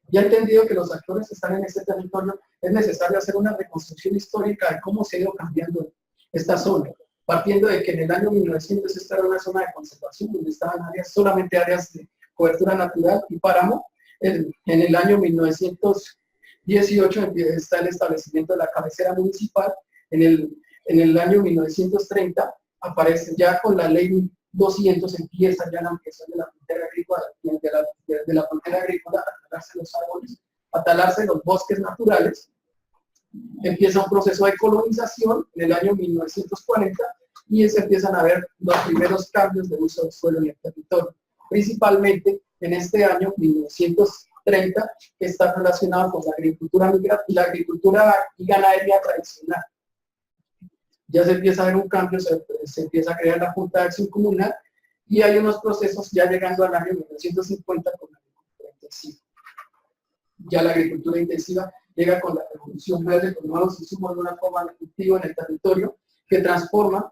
Ya entendido que los actores están en este territorio, es necesario hacer una reconstrucción histórica de cómo se ha ido cambiando esta zona, partiendo de que en el año 1900 esta era una zona de conservación, donde estaban áreas, solamente áreas de cobertura natural y páramo. En el año 1918 está el establecimiento de la cabecera municipal. En el año 1930 aparece ya con la ley 200, empieza ya la ampliación de la frontera agrícola, de la frontera agrícola, a talarse los árboles, a talarse los bosques naturales. Empieza un proceso de colonización en el año 1940 y se empiezan a ver los primeros cambios de uso del suelo en el territorio. Principalmente en este año 1930, que está relacionado con la agricultura y ganadería tradicional. Ya se empieza a ver un cambio, se empieza a crear la Junta de Acción Comunal y hay unos procesos ya llegando al año 1950 con la agricultura intensiva. Ya la agricultura intensiva llega con la revolución verde, con nuevos insumos de una forma de cultivo en el territorio que transforma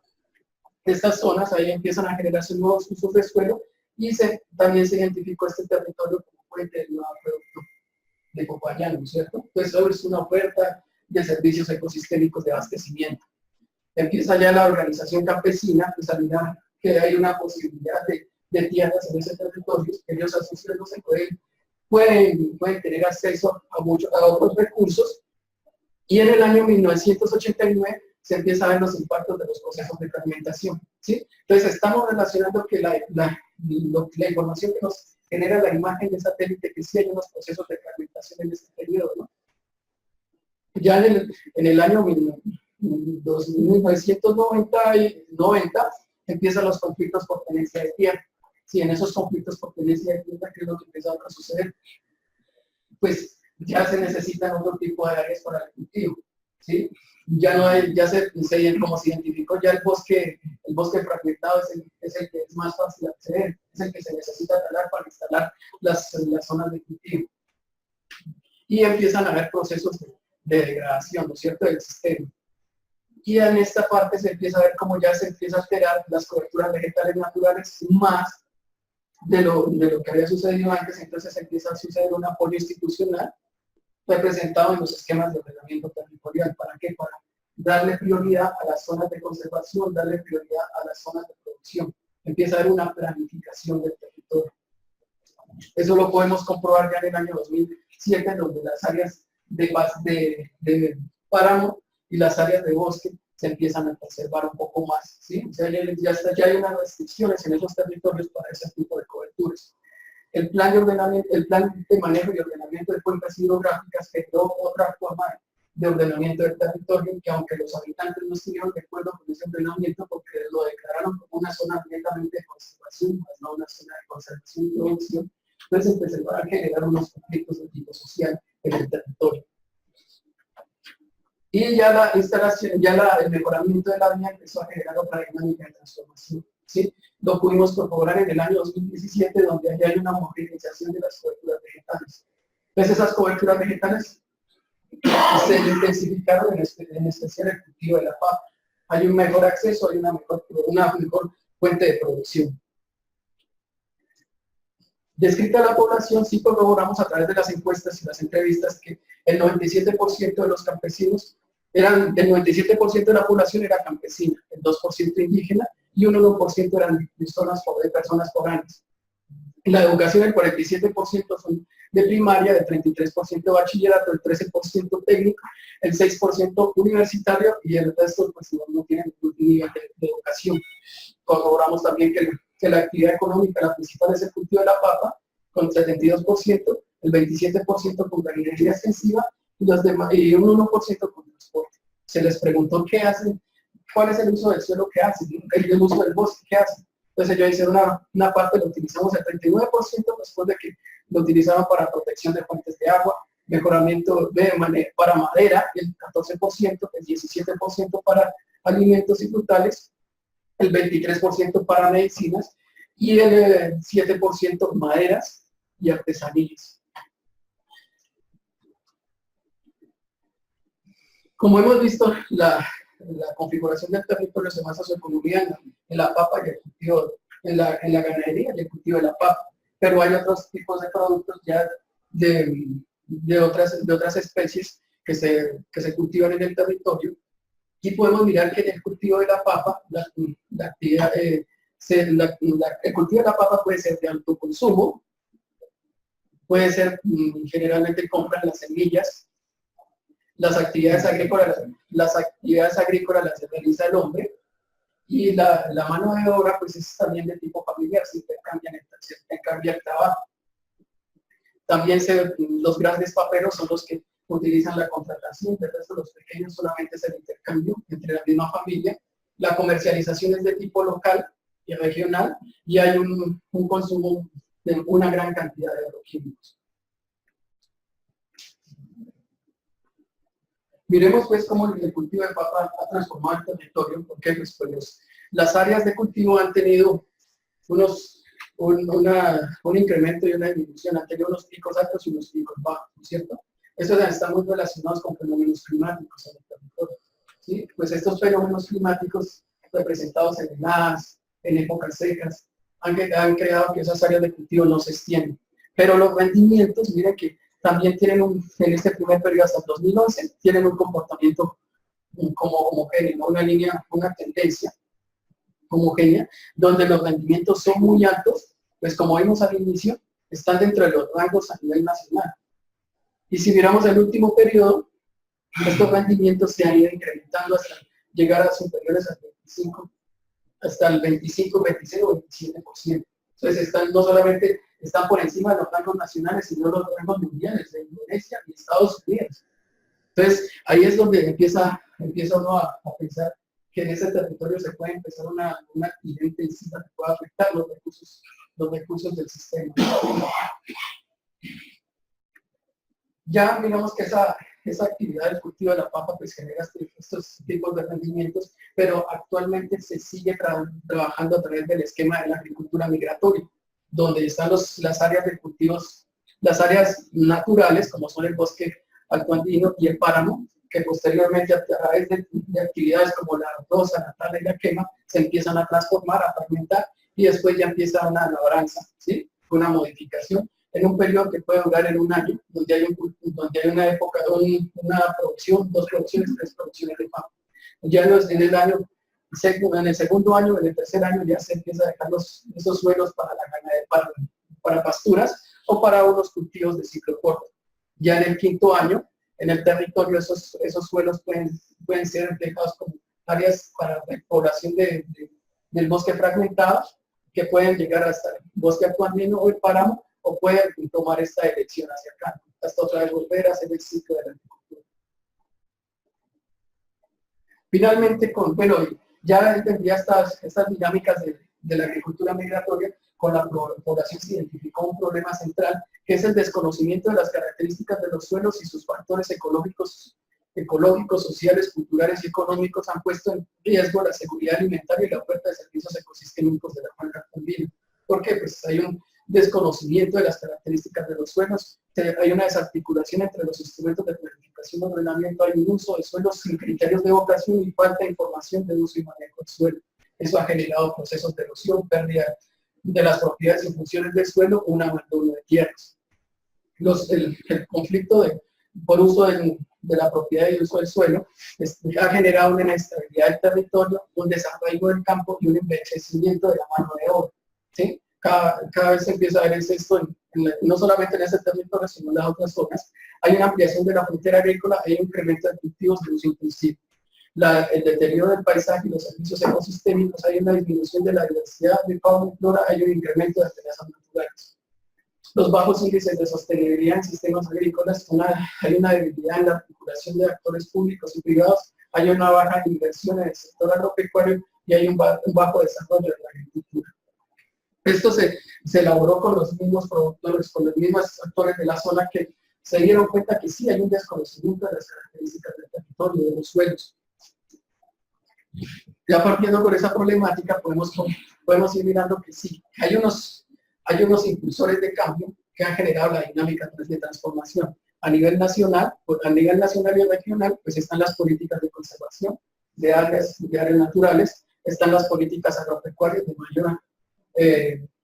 estas zonas, ahí empiezan a generarse nuevos usos de suelo y también se identificó este territorio como fuente del nuevo producto de Popayán, ¿no es cierto? Entonces ahora es una oferta de servicios ecosistémicos de abastecimiento. Empieza ya la organización campesina, pues a mirar que hay una posibilidad de tierras en ese territorio, que ellos asociándose pueden tener acceso a otros recursos, y en el año 1989 se empieza a ver los impactos de los procesos de fragmentación, ¿sí? Entonces estamos relacionando que la información que nos genera la imagen de satélite, que sí hay unos procesos de fragmentación en este periodo, ¿no? Ya en el año 1990 empiezan los conflictos por tenencia de tierra. Si en esos conflictos por tenencia de tierra, ¿qué es lo que empieza a suceder? Pues ya se necesitan otro tipo de áreas para el cultivo, ¿sí? Ya no hay, como se identificó, ya el bosque fragmentado es el que es más fácil de acceder, es el que se necesita talar para instalar las zonas de cultivo. Y empiezan a haber procesos de degradación, ¿no es cierto?, del sistema. Y en esta parte se empieza a ver cómo ya se empieza a alterar las coberturas vegetales naturales más de lo que había sucedido antes. Entonces empieza a suceder un apoyo institucional representado en los esquemas de ordenamiento territorial. ¿Para qué? Para darle prioridad a las zonas de conservación, darle prioridad a las zonas de producción. Empieza a haber una planificación del territorio. Eso lo podemos comprobar ya en el año 2007, donde las áreas de páramo y las áreas de bosque se empiezan a conservar un poco más, ¿sí? O sea, ya hay unas restricciones en esos territorios para ese tipo de coberturas. El plan de manejo y ordenamiento de cuencas hidrográficas generó otra forma de ordenamiento del territorio, que aunque los habitantes no estuvieron de acuerdo con ese ordenamiento, porque lo declararon como una zona netamente de conservación, más no una zona de conservación y producción, entonces empezaron a generar unos conflictos de tipo social en el territorio. Y ya la instalación, el mejoramiento de la vía empezó a generar otra dinámica de transformación, ¿sí? Lo pudimos corroborar en el año 2017, donde ya hay una modernización de las coberturas vegetales. Entonces esas coberturas vegetales se intensificaron, en especial el cultivo de la papa. Hay un mejor acceso, hay una mejor fuente de producción. Descrita la población, sí corroboramos a través de las encuestas y las entrevistas que el 97% de los campesinos el 97% de la población era campesina, el 2% indígena y un 1% eran de personas foráneas. En la educación el 47% son de primaria, el 33% de bachillerato, el 13% técnico, el 6% universitario y el resto pues, no tienen ningún nivel de educación. Corroboramos también que la actividad económica, la principal es el cultivo de la papa, con 72%, el 27% con ganadería extensiva y un 1% con transporte. Se les preguntó qué hacen, cuál es el uso del suelo que hacen, el uso del bosque que hacen. Entonces ellos hicieron una parte, lo utilizamos el 39%, después de que lo utilizaban para protección de fuentes de agua, mejoramiento para madera, el 14%, el 17% para alimentos y frutales, el 23% para medicinas y el 7% maderas y artesanías. Como hemos visto, la configuración del territorio se basa en su economía en la papa y el cultivo, en la ganadería y el cultivo de la papa. Pero hay otros tipos de productos ya de otras especies que se cultivan en el territorio. Y podemos mirar que en el cultivo de la papa, la actividad, el cultivo de la papa puede ser de alto consumo, puede ser, generalmente compran las semillas, las actividades agrícolas las realiza el hombre, y la mano de obra pues es también de tipo familiar, se intercambia el trabajo. También los grandes paperos son los que utilizan la contratación, del resto de los pequeños solamente es el intercambio entre la misma familia. La comercialización es de tipo local y regional, y hay un consumo de una gran cantidad de agroquímicos. Miremos pues cómo el cultivo de papa ha transformado el territorio, porque pues, las áreas de cultivo han tenido un incremento y una disminución, han tenido unos picos altos y unos picos bajos, ¿no es cierto? Estos están muy relacionados con fenómenos climáticos en el territorio, ¿sí? Pues estos fenómenos climáticos representados en heladas, en épocas secas, han creado que esas áreas de cultivo no se extiendan. Pero los rendimientos, miren que también tienen en este primer periodo hasta el 2011, tienen un comportamiento como homogéneo, ¿no? Una tendencia homogénea, donde los rendimientos son muy altos, pues como vimos al inicio, están dentro de los rangos a nivel nacional. Y si miramos el último periodo, estos rendimientos se han ido incrementando hasta llegar a superiores al 25, hasta el 25, 26 o 27%. Entonces no solamente están por encima de los rangos nacionales, sino los rangos mundiales de Indonesia y Estados Unidos. Entonces ahí es donde empieza uno a pensar que en ese territorio se puede empezar una actividad intensiva que pueda afectar los recursos del sistema. Ya miramos que esa actividad del cultivo de la papa pues genera estos tipos de rendimientos, pero actualmente se sigue trabajando a través del esquema de la agricultura migratoria, donde están las áreas de cultivos, las áreas naturales, como son el bosque altoandino y el páramo, que posteriormente a través de actividades como la rosa, la tala y la quema, se empiezan a transformar, a fragmentar, y después ya empieza una labranza, ¿sí? Una modificación en un periodo que puede durar en un año, donde hay una época, una producción, 2 producciones, 3 producciones de papa. Ya en el segundo año, en el tercer año, ya se empieza a dejar esos suelos para la ganadería, para pasturas o para unos cultivos de ciclo corto. Ya en el quinto año, en el territorio, esos suelos pueden ser dejados como áreas para repoblación del bosque fragmentado, que pueden llegar hasta el bosque altoandino o el páramo, o pueden tomar esta elección hacia acá, hasta otra vez volver a hacer el ciclo de la agricultura. Finalmente, ya tendría estas dinámicas de la agricultura migratoria. Con la población se identificó un problema central, que es el desconocimiento de las características de los suelos y sus factores ecológicos, sociales, culturales y económicos han puesto en riesgo la seguridad alimentaria y la oferta de servicios ecosistémicos de la franja andina. ¿Por qué? Pues hay un desconocimiento de las características de los suelos, hay una desarticulación entre los instrumentos de planificación y ordenamiento, hay un uso de suelos sin criterios de vocación y falta de información de uso y manejo del suelo. Eso ha generado procesos de erosión, pérdida de las propiedades y funciones del suelo, un abandono de tierras. El conflicto por uso de la propiedad y uso del suelo ha generado una inestabilidad del territorio, un desarraigo del campo y un envejecimiento de la mano de obra, ¿sí? Cada vez se empieza a ver esto, no solamente en ese territorio, sino en las otras zonas. Hay una ampliación de la frontera agrícola, hay un incremento de cultivos de uso intensivo. El deterioro del paisaje y los servicios ecosistémicos, hay una disminución de la diversidad de fauna y flora, hay un incremento de amenazas naturales. Los bajos índices de sostenibilidad en sistemas agrícolas, hay una debilidad en la articulación de actores públicos y privados, hay una baja inversión en el sector agropecuario y hay un bajo desarrollo de la agricultura. Esto se elaboró con los mismos productores, con los mismos actores de la zona, que se dieron cuenta que sí hay un desconocimiento de las características del territorio, de los suelos. Ya partiendo por esa problemática, podemos ir mirando que sí, hay unos impulsores de cambio que han generado la dinámica de transformación. A nivel nacional y regional, pues están las políticas de conservación de áreas naturales, están las políticas agropecuarias de mayor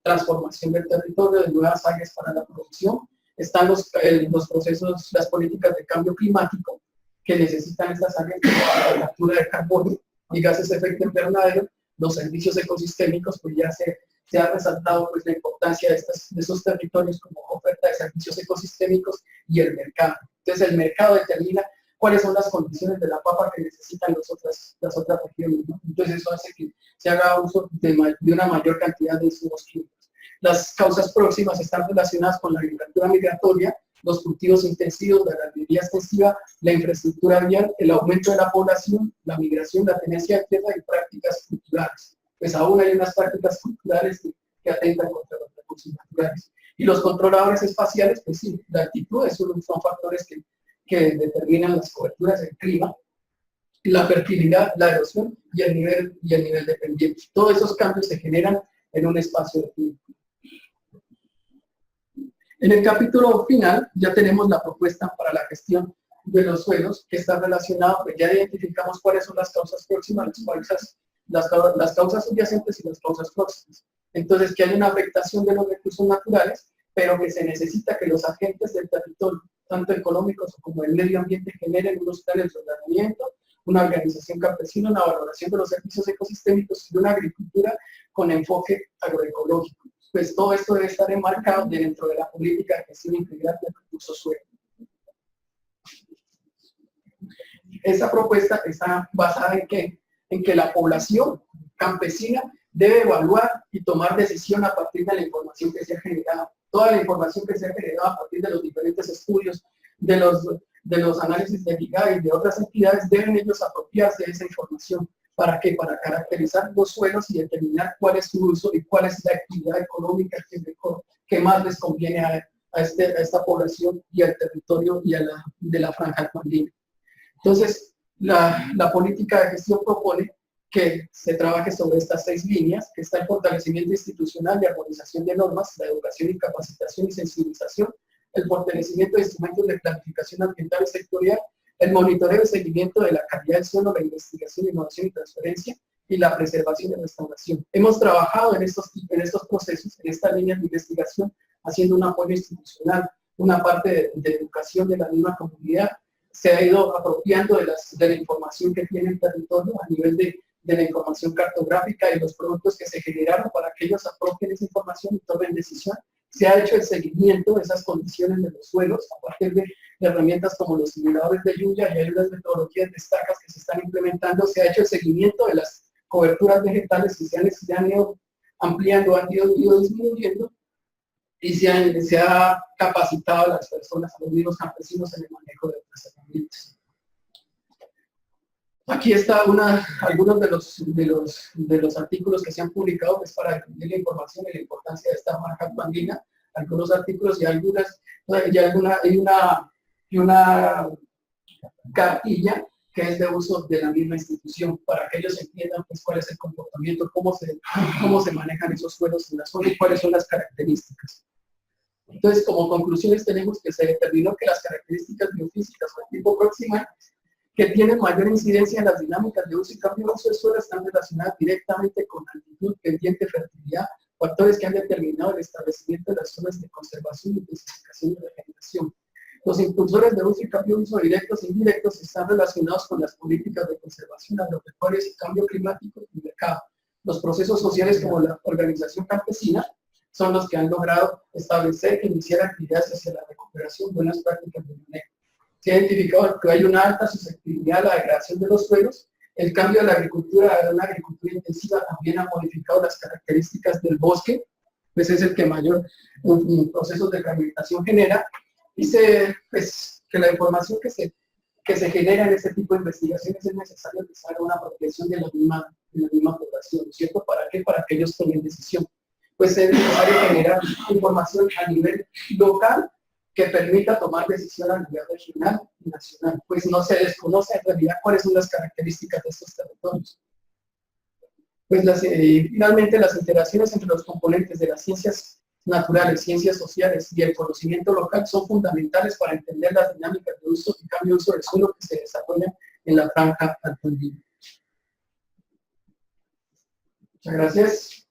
transformación del territorio, de nuevas áreas para la producción, están los procesos, las políticas de cambio climático que necesitan estas áreas para la captura de carbono y gases de efecto invernadero, los servicios ecosistémicos, pues ya se ha resaltado pues, la importancia de esos territorios como oferta de servicios ecosistémicos y el mercado. Entonces el mercado determina cuáles son las condiciones de la papa que necesitan las otras regiones, ¿no? Entonces eso hace que se haga uso de una mayor cantidad de insumos químicos. Las causas próximas están relacionadas con la agricultura migratoria, los cultivos intensivos, la ganadería extensiva, la infraestructura vial, el aumento de la población, la migración, la tenencia de tierra y prácticas culturales. Pues aún hay unas prácticas culturales que atentan contra los recursos naturales. Y los controladores espaciales, pues sí, la altitud son factores que determinan las coberturas del clima, la fertilidad, la erosión y el nivel de pendiente. Todos esos cambios se generan en un espacio de tiempo. En el capítulo final ya tenemos la propuesta para la gestión de los suelos que está relacionado, pues ya identificamos cuáles son las causas próximas, las causas subyacentes y las causas próximas. Entonces, que hay una afectación de los recursos naturales, pero que se necesita que los agentes del territorio, tanto económicos como el medio ambiente, generen unos planes de ordenamiento, una organización campesina, una valoración de los servicios ecosistémicos y una agricultura con enfoque agroecológico. Pues todo esto debe estar enmarcado dentro de la política de gestión integral del recurso suelo. Esta propuesta está basada en que la población campesina debe evaluar y tomar decisión a partir de la información que se ha generado. Toda la información que se ha generado a partir de los diferentes estudios, de los análisis de GIGA y de otras entidades, deben ellos apropiarse de esa información. ¿Para qué? Para caracterizar los suelos y determinar cuál es su uso y cuál es la actividad económica que más les conviene a esta población y al territorio y de la franja andina. Entonces, la política de gestión propone que se trabaje sobre estas 6 líneas, que está el fortalecimiento institucional de armonización de normas, la educación y capacitación y sensibilización, el fortalecimiento de instrumentos de planificación ambiental y sectorial, el monitoreo y seguimiento de la calidad del suelo, la investigación, innovación y transferencia, y la preservación y restauración. Hemos trabajado en estos procesos, en estas líneas de investigación, haciendo un apoyo institucional, una parte de educación de la misma comunidad, se ha ido apropiando de la información que tiene el territorio a nivel de la información cartográfica y los productos que se generaron para que ellos apropien esa información y tomen decisión. Se ha hecho el seguimiento de esas condiciones de los suelos a partir de herramientas como los simuladores de lluvia y hay unas metodologías de estacas que se están implementando. Se ha hecho el seguimiento de las coberturas vegetales que se han ido ampliando, han ido disminuyendo y se ha capacitado a las personas, a los mismos campesinos en el manejo de otras herramientas. Aquí está algunos de los artículos que se han publicado pues, para difundir la información y la importancia de esta marca andina, algunos artículos y una cartilla que es de uso de la misma institución para que ellos entiendan pues, cuál es el comportamiento, cómo se manejan esos suelos en la zona y cuáles son las características. Entonces, como conclusiones tenemos que se determinó que las características biofísicas o el tipo proximal que tienen mayor incidencia en las dinámicas de uso y cambio de uso del suelo están relacionadas directamente con altitud, pendiente, fertilidad, factores que han determinado el establecimiento de las zonas de conservación, intensificación y regeneración. Los impulsores de uso y cambio de uso directos e indirectos están relacionados con las políticas de conservación agropecuarias y cambio climático y mercado. Los procesos sociales como la organización campesina son los que han logrado establecer e iniciar actividades hacia la recuperación, buenas prácticas de manejo. Se ha identificado que hay una alta susceptibilidad a la degradación de los suelos. El cambio de la agricultura a una agricultura intensiva también ha modificado las características del bosque, pues es el que mayor procesos de fragmentación genera. Dice pues, que la información que se genera en este tipo de investigaciones es necesario que se haga una apropiación de la misma población, ¿cierto? ¿Para qué? Para que ellos tomen decisión. Pues es necesario generar información a nivel local que permita tomar decisión a nivel regional y nacional, pues no se desconoce en realidad cuáles son las características de estos territorios. Pues finalmente las interacciones entre los componentes de las ciencias naturales, ciencias sociales y el conocimiento local son fundamentales para entender las dinámicas de uso y cambio de uso del suelo que se desarrollan en la franja altoandina. Muchas gracias.